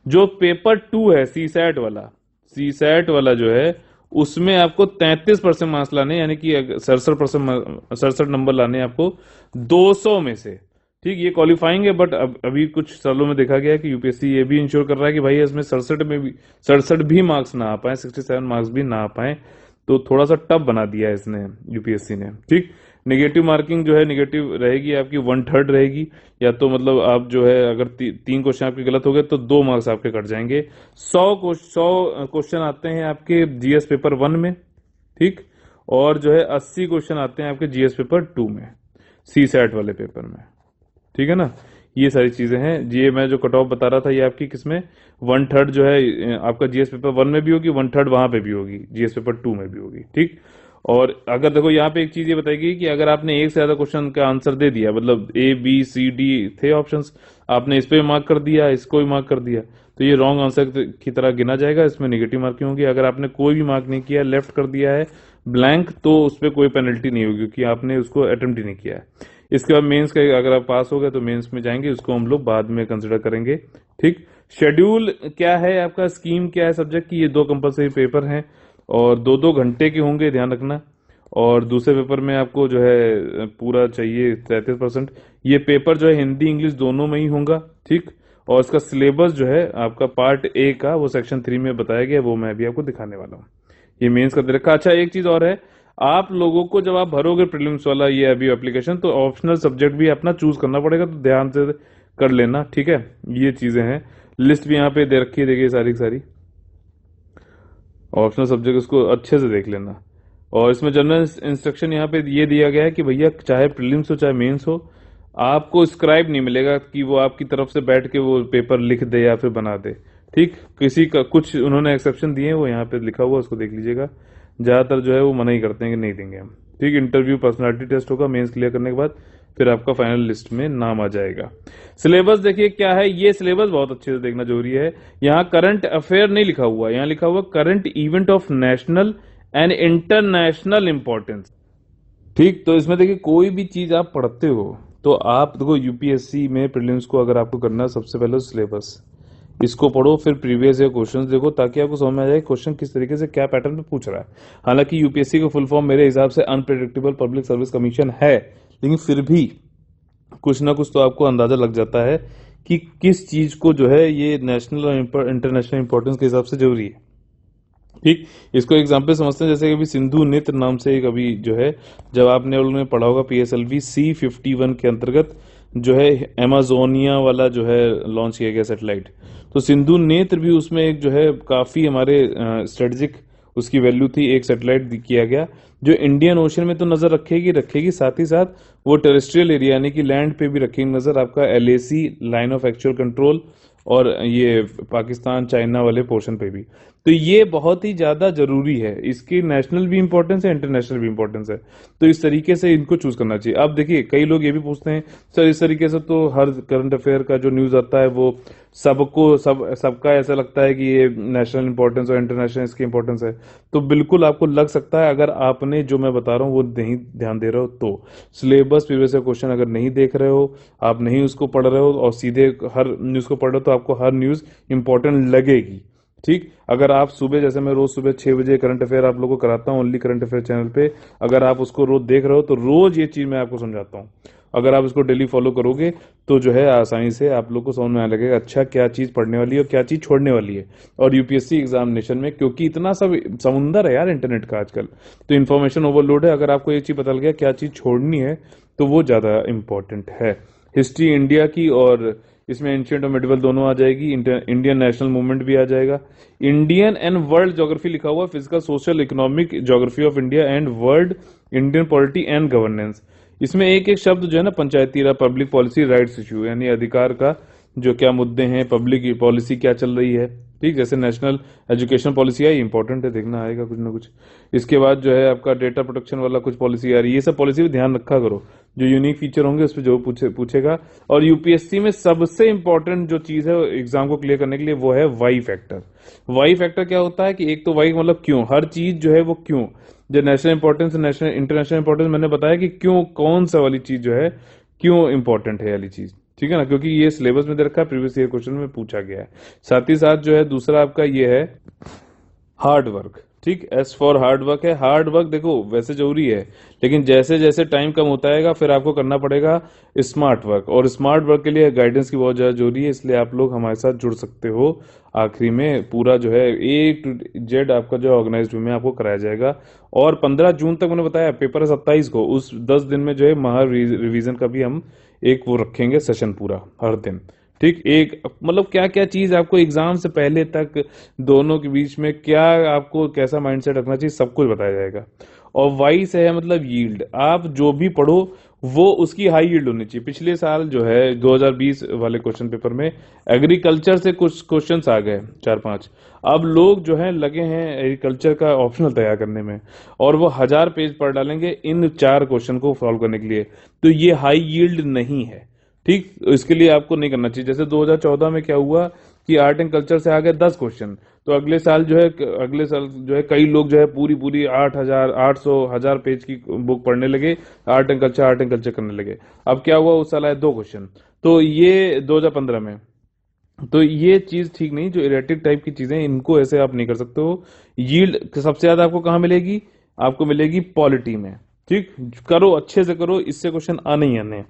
जो पेपर 2 है सीसैट वाला जो है, उसमें आपको 33% मार्क्स लाने, यानी कि 67 नंबर लाने आपको 200 में से, ठीक। ये क्वालिफाइंग है, बट अभी कुछ सालों में देखा गया है कि यूपीएससी ये भी इंश्योर कर रहा है कि भाई इसमें 67 भी मार्क्स ना आ पाए, 67 मार्क्स भी ना आ पाए, तो थोड़ा सा टफ बना दिया है इसने, यूपीएससी ने, ठीक। नेगेटिव मार्किंग जो है नेगेटिव रहेगी आपकी 1/3 रहेगी, या तो मतलब आप जो है अगर 3 क्वेश्चन आपके गलत हो गए तो 2 मार्क्स आपके कट जाएंगे। 100 क्वेश्चन आते हैं आपके जीएस पेपर 1 में, ठीक, और जो है 80 क्वेश्चन आते हैं आपके जीएस पेपर 2 में, सीसैट वाले पेपर में, ठीक है ना। ये सारी चीजें हैं। ये मैं जो कट ऑफ बता रहा था ये आपकी किसमें 1/3 जो है आपका जीएस पेपर 1 में भी होगी, 1/3 वहां पे भी होगी, जीएस पेपर 2 में भी होगी, ठीक। और अगर देखो यहाँ पे एक चीज ये बताएगी कि अगर आपने एक से ज्यादा क्वेश्चन का आंसर दे दिया, मतलब A B C D थे ऑप्शंस, आपने इस पे मार्क कर दिया, इसको भी मार्क कर दिया, तो ये रॉन्ग आंसर की तरह गिना जाएगा, इसमें नेगेटिव मार्किंग होगी। अगर आपने कोई भी मार्क नहीं किया, लेफ्ट कर दिया है ब्लैंक, तो उस पर कोई पेनल्टी नहीं होगी, क्योंकि आपने उसको अटेम्प्ट ही नहीं किया है। इसके बाद मेंस का अगर आप पास हो गए तो मेंस में जाएंगे, उसको हम लोग बाद में कंसिडर करेंगे, ठीक। शेड्यूल क्या है आपका, स्कीम क्या है सब्जेक्ट की, ये 2 कंपलसरी पेपर हैं और 2-2 घंटे के होंगे, ध्यान रखना। और दूसरे पेपर में आपको जो है पूरा चाहिए 33%। ये पेपर जो है हिंदी इंग्लिश दोनों में ही होगा, ठीक। और इसका सिलेबस जो है आपका पार्ट A का वो सेक्शन 3 में बताया गया, वो मैं अभी आपको दिखाने वाला हूँ। ये मेंस का दे रखा। अच्छा, एक चीज और है, आप लोगों को जब आप भरोगे प्रीलिम्स वाला ये अभी एप्लीकेशन, तो ऑप्शनल सब्जेक्ट भी अपना चूज करना पड़ेगा, तो ध्यान से कर लेना, ठीक है। ये चीजें हैं, लिस्ट भी यहाँ पे दे रखी है, देखिए सारी की सारी ऑप्शनल सब्जेक्ट, उसको अच्छे से देख लेना। और इसमें जनरल इंस्ट्रक्शन यहाँ पे ये दिया गया है कि भैया चाहे प्रीलिम्स हो चाहे मेंस हो, आपको स्क्राइब नहीं मिलेगा कि वो आपकी तरफ से बैठ के वो पेपर लिख दे या फिर बना दे, ठीक। किसी का कुछ उन्होंने एक्सेप्शन दिए हैं, वो यहाँ पे लिखा हुआ, उसको देख लीजिएगा। ज्यादातर जो है वो मना ही करते हैं कि नहीं देंगे हम, ठीक। इंटरव्यू पर्सनालिटी टेस्ट होगा मेंस क्लियर करने के बाद, फिर आपका फाइनल लिस्ट में नाम आ जाएगा। सिलेबस देखिए क्या है, ये सिलेबस बहुत अच्छे से देखना जरूरी है। यहाँ करंट अफेयर नहीं लिखा हुआ, यहाँ लिखा हुआ current event of national and international importance. ठीक, तो इसमें देखिए कोई भी चीज आप पढ़ते हो तो आप देखो यूपीएससी में प्रीलिम्स को अगर आपको करना है, सबसे पहले सिलेबस इसको पढ़ो, फिर प्रीवियस ईयर क्वेश्चंस देखो, ताकि आपको समझ में आ जाए क्वेश्चन किस तरीके से क्या पैटर्न में पूछ रहा है। हालांकि यूपीएससी का फुल फॉर्म मेरे हिसाब से अनप्रेडिक्टेबल पब्लिक सर्विस कमीशन है, लेकिन फिर भी कुछ ना कुछ तो आपको अंदाजा लग जाता है कि किस चीज को जो है ये नेशनल और इंटरनेशनल इंपॉर्टेंस के हिसाब से जरूरी है। ठीक, इसको एग्जाम्पल समझते हैं, जैसे कि अभी सिंधु नृत्य नाम से एक अभी जो है, जब आपने उन्होंने पढ़ा होगा पीएसएलवी C51 के अंतर्गत जो है अमेजोनिया वाला जो है लॉन्च किया गया सैटेलाइट, तो सिंधु नेत्र भी उसमें एक जो है काफी हमारे स्ट्रेटेजिक उसकी वैल्यू थी, एक सैटेलाइट किया गया जो इंडियन ओशन में तो नजर रखेगी, साथ ही साथ वो टेरेस्ट्रियल एरिया यानी कि लैंड पे भी रखेगी नजर, आपका LAC line of actual control, और ये पाकिस्तान चाइना वाले पोर्शन पे भी। तो ये बहुत ही ज्यादा जरूरी है, इसकी नेशनल भी इंपॉर्टेंस है, इंटरनेशनल भी इंपॉर्टेंस है, तो इस तरीके से इनको चूज करना चाहिए। अब देखिए कई लोग ये भी पूछते हैं सर इस तरीके से तो हर करंट अफेयर का जो न्यूज आता है वो सबका ऐसा लगता है कि ये नेशनल इंपॉर्टेंस और इंटरनेशनल इसकी इंपॉर्टेंस है, तो बिल्कुल आपको लग सकता है अगर आपने जो मैं बता रहा हूँ वो नहीं ध्यान दे रहे हो तो। सिलेबस प्रीवियस क्वेश्चन अगर नहीं देख रहे हो, आप नहीं उसको पढ़ रहे हो और सीधे हर न्यूज को पढ़ रहे हो, तो आपको हर न्यूज इंपॉर्टेंट लगेगी। ठीक, अगर आप सुबह, जैसे मैं रोज सुबह 6 बजे करंट अफेयर आप लोगों को कराता हूँ ओनली करंट अफेयर चैनल पे, अगर आप उसको रोज देख रहे हो तो रोज ये चीज मैं आपको समझाता हूँ। अगर आप इसको डेली फॉलो करोगे तो जो है आसानी से आप लोग को समझ में आने लगेगा अच्छा क्या चीज पढ़ने वाली है और क्या चीज छोड़ने वाली है। और यूपीएससी एग्जामिनेशन में क्योंकि इतना सब समुंदर है यार इंटरनेट का आजकल, तो इन्फॉर्मेशन ओवरलोड है, अगर आपको ये चीज पता लग गया क्या चीज छोड़नी है तो वो ज्यादा इंपॉर्टेंट है। हिस्ट्री इंडिया की और इसमें एंशिएंट और मिडिवल दोनों आ जाएगी, इंडियन नेशनल मूवमेंट भी आ जाएगा, इंडियन एंड वर्ल्ड ज्योग्राफी लिखा हुआ, physical social economic geography of India and world, Indian polity and governance. इसमें एक एक शब्द जो है ना, पंचायती राज, पब्लिक पॉलिसी, राइट्स इश्यू यानी अधिकार का जो क्या मुद्दे हैं, पब्लिक पॉलिसी क्या चल रही है। ठीक, जैसे नेशनल एजुकेशन पॉलिसी आई, इंपॉर्टेंट है, देखना आएगा कुछ ना कुछ। इसके बाद जो है आपका डेटा प्रोटेक्शन वाला कुछ पॉलिसी आ रही है, ये सब पॉलिसी भी ध्यान रखा करो, जो यूनिक फीचर होंगे उस पर जो पूछेगा। और यूपीएससी में सबसे इंपॉर्टेंट जो चीज है एग्जाम को क्लियर करने के लिए वो है वाई फैक्टर। वाई फैक्टर क्या होता है कि एक तो वाई मतलब क्यों, हर चीज जो है वो क्यों, जो national importance, national international importance, मैंने बताया कि क्यों, कौन सा वाली चीज जो है क्यों इंपॉर्टेंट है वाली चीज। ठीक है ना, क्योंकि ये सिलेबस में दे रखा है, प्रीवियस ईयर क्वेश्चन में पूछा गया है। साथ ही साथ जो है दूसरा आपका ये है हार्ड वर्क। ठीक, एस फॉर हार्ड वर्क है। हार्ड वर्क देखो वैसे जरूरी है, लेकिन जैसे जैसे टाइम कम होता है फिर आपको करना पड़ेगा स्मार्ट वर्क, और स्मार्ट वर्क के लिए गाइडेंस की बहुत ज्यादा जरूरी है, इसलिए आप लोग हमारे साथ जुड़ सकते हो। आखिरी में पूरा जो है A to Z आपका जो ऑर्गेनाइज्ड वे में आपको कराया जाएगा। और 15 जून तक मैंने बताया, पेपर है 27 को, उस 10 दिन में जो है महा रिवीजन का भी हम एक वो रखेंगे सेशन पूरा हर दिन। ठीक, एक मतलब क्या क्या चीज आपको एग्जाम से पहले तक दोनों के बीच में क्या आपको कैसा माइंडसेट रखना चाहिए सब कुछ बताया जाएगा। और वाई से है मतलब यील्ड, आप जो भी पढ़ो वो उसकी हाई यील्ड होनी चाहिए। पिछले साल जो है 2020 वाले क्वेश्चन पेपर में एग्रीकल्चर से कुछ क्वेश्चंस आ गए 4-5, अब लोग जो है लगे हैं एग्रीकल्चर का ऑप्शनल तैयार करने में, और वो 1000 पेज पढ़ डालेंगे इन 4 क्वेश्चन को सॉल्व करने के लिए, तो ये हाई यील्ड नहीं है। ठीक, इसके लिए आपको नहीं करना चाहिए। जैसे 2014 में क्या हुआ कि आर्ट एंड कल्चर से आ गए 10 क्वेश्चन, तो अगले साल जो है कई लोग जो है पूरी 800 पेज की बुक पढ़ने लगे, आर्ट एंड कल्चर करने लगे। अब क्या हुआ, उस साल आए 2 क्वेश्चन, तो ये 2015 में, तो ये चीज ठीक नहीं, जो इरेटिक टाइप की चीजें इनको ऐसे आप नहीं कर सकते हो। यील्ड सबसे ज्यादा आपको कहां मिलेगी, आपको मिलेगी पॉलिटी में। ठीक, करो अच्छे से करो, इससे क्वेश्चन आने ही आने,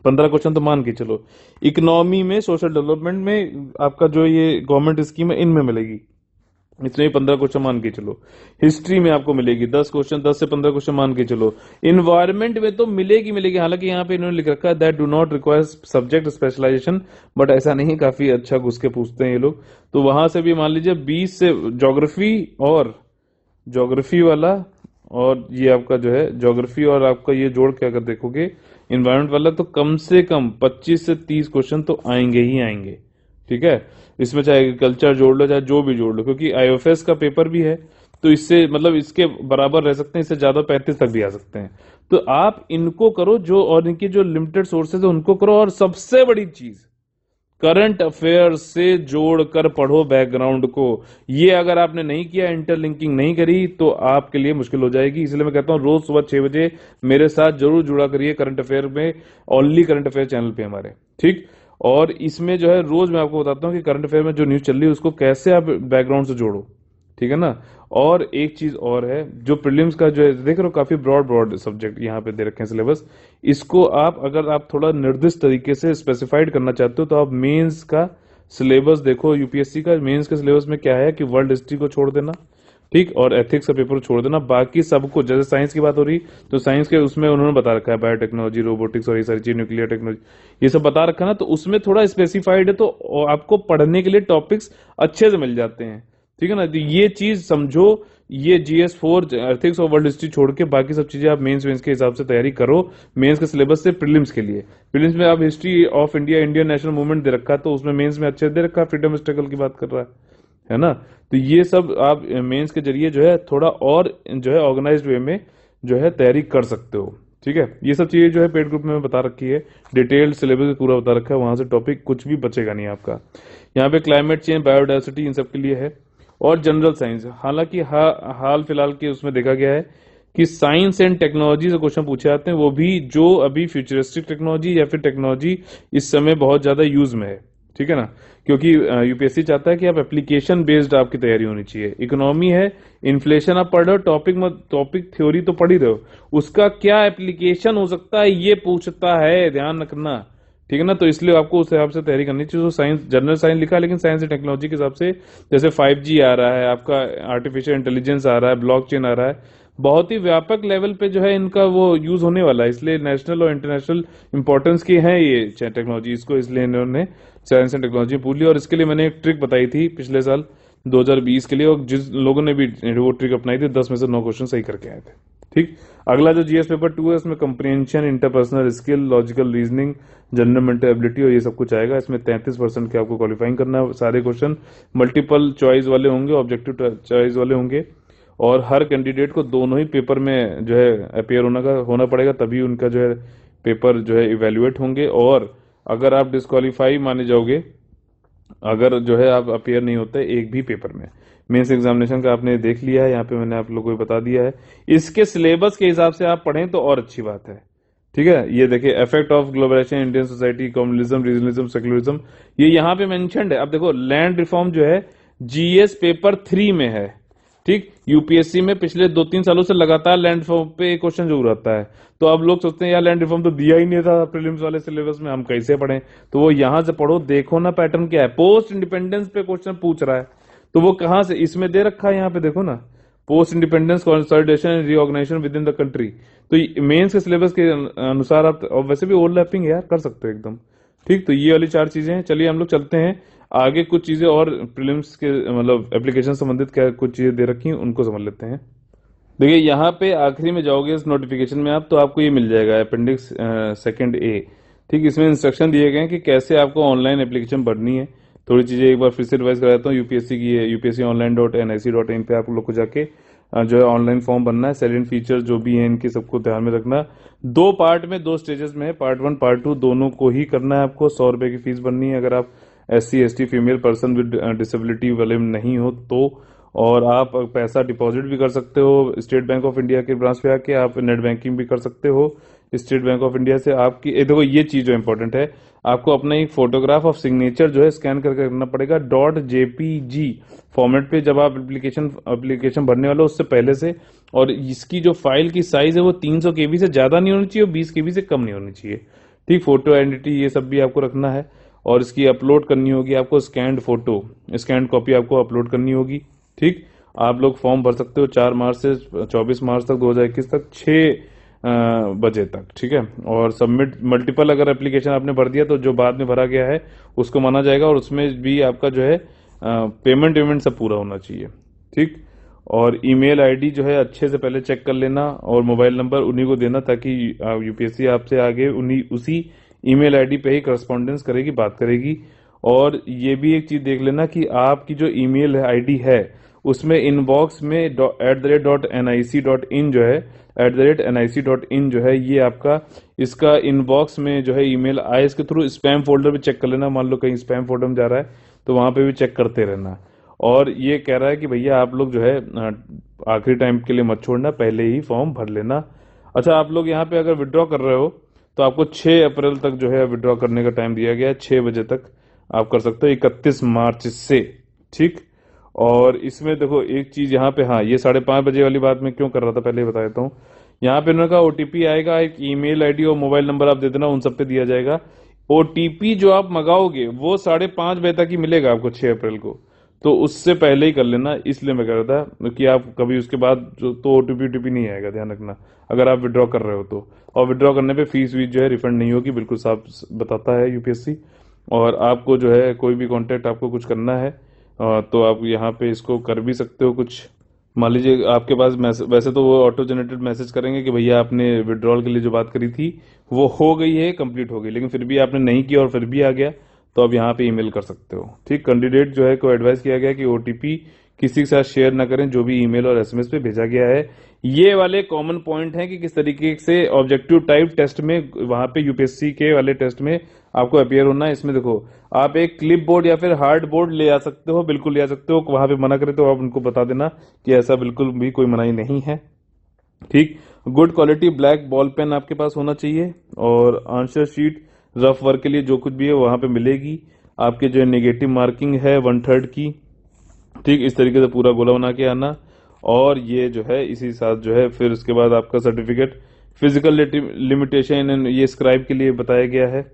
15 क्वेश्चन तो मान के चलो। इकोनॉमी में, सोशल डेवलपमेंट में आपका जो ये गवर्नमेंट स्कीम है इनमें मिलेगी, इसमें 15 क्वेश्चन मान के चलो। हिस्ट्री में आपको मिलेगी 10 क्वेश्चन, 10 से 15 क्वेश्चन मान के चलो। इन्वायरमेंट में तो मिलेगी, हालांकि यहाँ पे इन्होंने लिख रखा है that do not require subject specialization, but ऐसा नहीं, काफी अच्छा घुस के पूछते हैं ये लोग, तो वहां से भी मान लीजिए 20 से ज्योग्राफी वाला, और ये आपका जो है ज्योग्राफी और आपका ये जोड़ के अगर देखोगे इन्वायरमेंट वाला, तो कम से कम 25 से 30 क्वेश्चन तो आएंगे ही आएंगे। ठीक है, इसमें चाहे एग्रीकल्चर जोड़ लो, चाहे जो भी जोड़ लो, क्योंकि आईएफएस का पेपर भी है, तो इससे मतलब इसके बराबर रह सकते हैं, इससे ज्यादा 35 तक भी आ सकते हैं। तो आप इनको करो जो, और इनकी जो लिमिटेड सोर्सेज है उनको करो। और सबसे बड़ी चीज, करंट अफेयर से जोड़कर पढ़ो बैकग्राउंड को। ये अगर आपने नहीं किया, इंटरलिंकिंग नहीं करी, तो आपके लिए मुश्किल हो जाएगी। इसलिए मैं कहता हूं रोज सुबह 6 बजे मेरे साथ जरूर जुड़ा करिए करंट अफेयर में, ओनली करंट अफेयर चैनल पे हमारे, ठीक। और इसमें जो है रोज मैं आपको बताता हूं कि करंट अफेयर में जो न्यूज चल रही है उसको कैसे आप बैकग्राउंड से जोड़ो, ठीक है ना। और एक चीज और है, जो प्रीलिम्स का जो है देख रहे हो, काफी ब्रॉड ब्रॉड सब्जेक्ट यहाँ पे दे रखे हैं सिलेबस। इसको आप अगर आप थोड़ा निर्दिष्ट तरीके से स्पेसिफाइड करना चाहते हो तो आप मेंस का सिलेबस देखो। यूपीएससी का मेंस के सिलेबस में क्या है कि वर्ल्ड हिस्ट्री को छोड़ देना, ठीक, और एथिक्स का पेपर छोड़ देना। बाकी सबको, जैसे साइंस की बात हो रही तो साइंस के उसमें उन्होंने बता रखा है बायोटेक्नोलॉजी, रोबोटिक्स और ये सारी चीज, न्यूक्लियर टेक्नोलॉजी, ये सब बता रखा है ना। तो उसमें थोड़ा स्पेसिफाइड है, तो आपको पढ़ने के लिए टॉपिक्स अच्छे से मिल जाते हैं, ठीक है ना। तो ये चीज समझो, ये GS4 एथिक्स और वर्ल्ड हिस्ट्री छोड़ के बाकी सब चीजें आप मेंस के हिसाब से तैयारी करो। मेंस के सिलेबस से प्रीलिम्स के लिए, प्रीलिम्स में आप history of India, Indian national movement दे रखा है, तो उसमें मेंस में अच्छे दे रखा है, फ्रीडम स्ट्रगल की बात कर रहा है ना। तो ये सब आप मेंस के जरिए जो है थोड़ा और जो है ऑर्गेनाइज्ड वे में जो है तैयारी कर सकते हो, ठीक है। ये सब चीजें जो है पेड ग्रुप में बता रखी है, डिटेल्ड सिलेबस पूरा बता रखा है, वहां से टॉपिक कुछ भी बचेगा नहीं आपका। यहाँ पे क्लाइमेट चेंज, बायोडाइवर्सिटी, इन सब के लिए है। और जनरल साइंस, हालांकि हाल फिलहाल के उसमें देखा गया है कि साइंस एंड टेक्नोलॉजी से क्वेश्चन पूछे जाते हैं, वो भी जो अभी फ्यूचरिस्टिक टेक्नोलॉजी या फिर टेक्नोलॉजी इस समय बहुत ज्यादा यूज में है, ठीक है ना। क्योंकि यूपीएससी चाहता है कि आप एप्लीकेशन बेस्ड आपकी तैयारी होनी चाहिए। इकोनॉमी है, इन्फ्लेशन आप पढ़ रहे हो, टॉपिक थ्योरी तो पढ़ ही रहे हो, उसका क्या एप्लीकेशन हो सकता है ये पूछता है, ध्यान रखना, ठीक है ना। तो इसलिए आपको उस हिसाब से तैयारी करनी चाहिए। तो साइंस, जनरल साइंस लिखा है, लेकिन साइंस एंड टेक्नोलॉजी के हिसाब से, जैसे 5G आ रहा है आपका, आर्टिफिशियल इंटेलिजेंस आ रहा है, ब्लॉकचेन आ रहा है, बहुत ही व्यापक लेवल पे जो है इनका वो यूज होने वाला है। इसलिए नेशनल और इंटरनेशनल इंपॉर्टेंस की है ये टेक्नोलॉजी, इसको इसलिए इन्होंने साइंस एंड टेक्नोलॉजी पूछ ली। और इसके लिए मैंने एक ट्रिक बताई थी पिछले साल 2020 के लिए, और जिस लोगों ने भी वो ट्रिक अपनाई थी 10 में से 9 क्वेश्चन सही करके आए थे, ठीक। अगला जो जीएस पेपर 2 है, इसमें comprehension, interpersonal skill, logical reasoning, general mental ability और ये सब कुछ आएगा। इसमें 33% के आपको क्वालिफाइंग करना है। सारे क्वेश्चन मल्टीपल चॉइस वाले होंगे, ऑब्जेक्टिव चॉइस वाले होंगे, और हर कैंडिडेट को दोनों ही पेपर में जो है अपेयर होना पड़ेगा, तभी उनका जो है पेपर जो है इवेल्युएट होंगे। और अगर आप डिस्क्वालीफाई माने जाओगे, अगर जो है आप अपेयर नहीं होते एक भी पेपर में, मेंस एग्जामिनेशन का आपने देख लिया है, यहाँ पे मैंने आप लोगों को बता दिया है। इसके सिलेबस के हिसाब से आप पढ़ें तो और अच्छी बात है, ठीक है। ये देखिए, effect of globalization, Indian society, communalism, regionalism, secularism, ये यहाँ पे मेंशन्ड है। अब देखो, लैंड रिफॉर्म जो है जीएस पेपर 3 में है, ठीक। यूपीएससी में पिछले 2-3 सालों से लगातार लैंड रिफॉर्म पे क्वेश्चन जरूर आता है। तो अब लोग सोचते हैं यार लैंड रिफॉर्म तो दिया ही नहीं था प्रीलिम्स वाले सिलेबस में, हम कैसे पढ़ें। तो वो यहां से पढ़ो, देखो ना पैटर्न क्या है। पोस्ट इंडिपेंडेंस पे क्वेश्चन पूछ रहा है, तो वो कहां से, इसमें दे रखा है, यहाँ पे देखो ना, post independence consolidation and reorganization within the country. तो मेंस के सिलेबस के अनुसार आप, और वैसे भी ओवरलैपिंग यार कर सकते हो एकदम, ठीक। तो ये वाली 4 चीजें हैं। चलिए हम लोग चलते हैं आगे, कुछ चीजें और प्रीलिम्स के मतलब एप्लीकेशन संबंधित क्या कुछ चीजें दे रखी हैं उनको समझ लेते हैं। देखिए, यहाँ पे आखिरी में जाओगे इस नोटिफिकेशन में आप, तो आपको ये मिल जाएगा अपेंडिक्स 2A, ठीक। इसमें इंस्ट्रक्शन दिए गए हैं कि कैसे आपको ऑनलाइन एप्लीकेशन भरनी है। थोड़ी चीजें एक बार फिर से रिवाइज कराता हूँ। यूपीएससी की है, upsconline.nic.in पे आप लोग को जाके जो है ऑनलाइन फॉर्म भरना है। सैलेंट फीचर जो भी है इनके सबको ध्यान में रखना। 2 पार्ट में, 2 स्टेजेस में है, पार्ट 1 पार्ट 2 दोनों को ही करना है आपको। 100 रुपए की फीस भरनी है अगर आप SC ST female person with disability वाले नहीं हो तो। और आप पैसा डिपॉजिट भी कर सकते हो स्टेट बैंक ऑफ इंडिया के ब्रांच पे आके, आप नेट बैंकिंग भी कर सकते हो स्टेट बैंक ऑफ इंडिया से। आपकी देखो ये चीज जो इंपॉर्टेंट है, आपको अपना एक फोटोग्राफ ऑफ सिग्नेचर जो है स्कैन करके करना पड़ेगा .jpg फॉर्मेट पे, जब आप एप्लीकेशन भरने वाले हो उससे पहले से। और इसकी जो फाइल की साइज है वो 300 KB से ज्यादा नहीं होनी चाहिए और 20 KB से कम नहीं होनी चाहिए, ठीक। फोटो आइडेंटिटी ये सब भी आपको रखना है, और इसकी अपलोड करनी होगी आपको, स्कैंड कॉपी आपको अपलोड करनी होगी, ठीक। आप लोग फॉर्म भर सकते हो 4 मार्च से 24 मार्च तक 2021 तक 6 बजे तक, ठीक है। और सबमिट मल्टीपल अगर एप्लीकेशन आपने भर दिया तो जो बाद में भरा गया है उसको माना जाएगा, और उसमें भी आपका जो है पेमेंट सब पूरा होना चाहिए, ठीक। और ईमेल आईडी जो है अच्छे से पहले चेक कर लेना, और मोबाइल नंबर उन्हीं को देना, ताकि यूपीएससी आपसे आगे उसी ईमेल आईडी पे ही करस्पॉन्डेंस करेगी, बात करेगी। और ये भी एक चीज देख लेना कि आपकी जो ईमेल आईडी है उसमें इनबॉक्स में @nic.in जो है @nic.in जो है ये आपका इसका इनबॉक्स में जो है ईमेल आए, इसके थ्रू स्पैम फोल्डर भी चेक कर लेना। मान लो कहीं स्पैम फोल्डर में जा रहा है तो वहां पे भी चेक करते रहना। और ये कह रहा है कि भैया आप लोग जो है आखिरी टाइम के लिए मत छोड़ना, पहले ही फॉर्म भर लेना। अच्छा, आप लोग यहाँ पे अगर विड्रॉ कर रहे हो तो आपको 6 अप्रैल तक जो है विड्रॉ करने का टाइम दिया गया है, 6 बजे तक आप कर सकते हो, 31 मार्च से। ठीक। और इसमें देखो एक चीज यहाँ पे, हाँ ये 5:30 बजे वाली बात मैं क्यों कर रहा था पहले ही बता देता हूँ। यहाँ पे उन्होंने कहा ओटीपी आएगा, एक ईमेल आईडी और मोबाइल नंबर आप दे देना, उन सब पे दिया जाएगा। ओटीपी जो आप मंगाओगे वो 5:30 बजे तक ही मिलेगा आपको 6 अप्रैल को, तो उससे पहले ही कर लेना। इसलिए मैं कह रहा था कि आप कभी उसके बाद जो तो ओटीपी नहीं आएगा, ध्यान रखना अगर आप विड्रॉ कर रहे हो तो। और विड्रॉ करने पे फीस वीस जो है रिफंड नहीं होगी, बिल्कुल साफ बताता है यूपीएससी। और आपको जो है कोई भी कांटेक्ट आपको कुछ करना है तो आप यहाँ पे इसको कर भी सकते हो। कुछ मान लीजिए आपके पास वैसे तो वो ऑटो जनरेटेड मैसेज करेंगे कि भैया आपने विड्रॉल के लिए जो बात करी थी वो हो गई है, कंप्लीट हो गई, लेकिन फिर भी आपने नहीं किया और फिर भी आ गया तो आप यहाँ पे ईमेल कर सकते हो। ठीक। कैंडिडेट जो है को एडवाइस किया गया कि ओटीपी किसी के साथ शेयर ना करें जो भी ईमेल और एसएमएस पे भेजा गया है। ये वाले कॉमन पॉइंट हैं कि किस तरीके से ऑब्जेक्टिव टाइप टेस्ट में वहां पे यूपीएससी के वाले टेस्ट में आपको अपियर होना है। इसमें देखो आप एक क्लिप बोर्ड या फिर हार्ड बोर्ड ले आ सकते हो, बिल्कुल ले आ सकते हो। वहां पे मना करे तो आप उनको बता देना कि ऐसा बिल्कुल भी कोई मनाही नहीं है। ठीक। Good quality black ball pen आपके पास होना चाहिए। और आंसर शीट रफ वर्क के लिए जो कुछ भी है वहां पे मिलेगी। आपके जो नेगेटिव मार्किंग है 1/3 की। ठीक। इस तरीके से पूरा गोला बना के आना। और ये जो है इसी साथ जो है फिर उसके बाद आपका सर्टिफिकेट, फिजिकल लिमिटेशन ये स्क्राइब के लिए बताया गया है।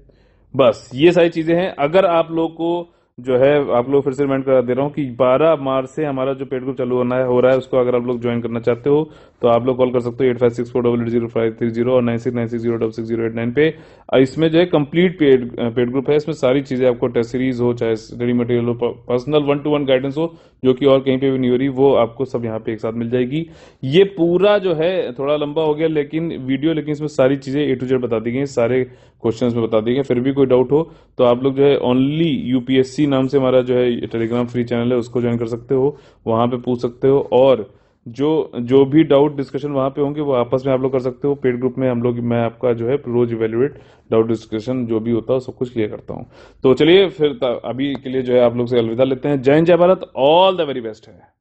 बस ये सारी चीजें हैं। अगर आप लोग को जो है, आप लोग फिर से रिमाइंड करा दे रहा हूँ कि 12 मार्च से हमारा जो पेड ग्रुप चालू हो रहा है उसको अगर आप लोग ज्वाइन करना चाहते हो तो आप लोग कॉल कर सकते हो 8564880530 और 9696066089 पे। इसमें जो है कंप्लीट पेड ग्रुप है, इसमें सारी चीजें आपको टेस्ट सीरीज हो, चाहे स्टडी मटेरियल हो, पर्सनल 1-to-1 गाइडेंस हो, जो कि और कहीं पे भी नहीं हो रही, वो आपको सब यहाँ पे एक साथ मिल जाएगी। ये पूरा जो है थोड़ा लंबा हो गया लेकिन इसमें सारी चीजें A to Z बता दी गई, सारे क्वेश्चंस में बता दिए गए। फिर भी कोई डाउट हो तो आप लोग जो है ओनली यूपीएससी नाम से हमारा जो है टेलीग्राम फ्री चैनल है उसको ज्वाइन कर सकते हो, वहां पे पूछ सकते हो। और जो भी डाउट डिस्कशन वहां पे होंगे वो आपस में आप लोग कर सकते हो। पेड ग्रुप में मैं आपका जो है रोज इवेल्युएट डाउट डिस्कशन जो भी होता है सब कुछ क्लियर करता हूँ। तो चलिए फिर अभी के लिए जो है आप लोग से अलविदा लेते हैं। जय हिंद, जय Bharat, all the very best है।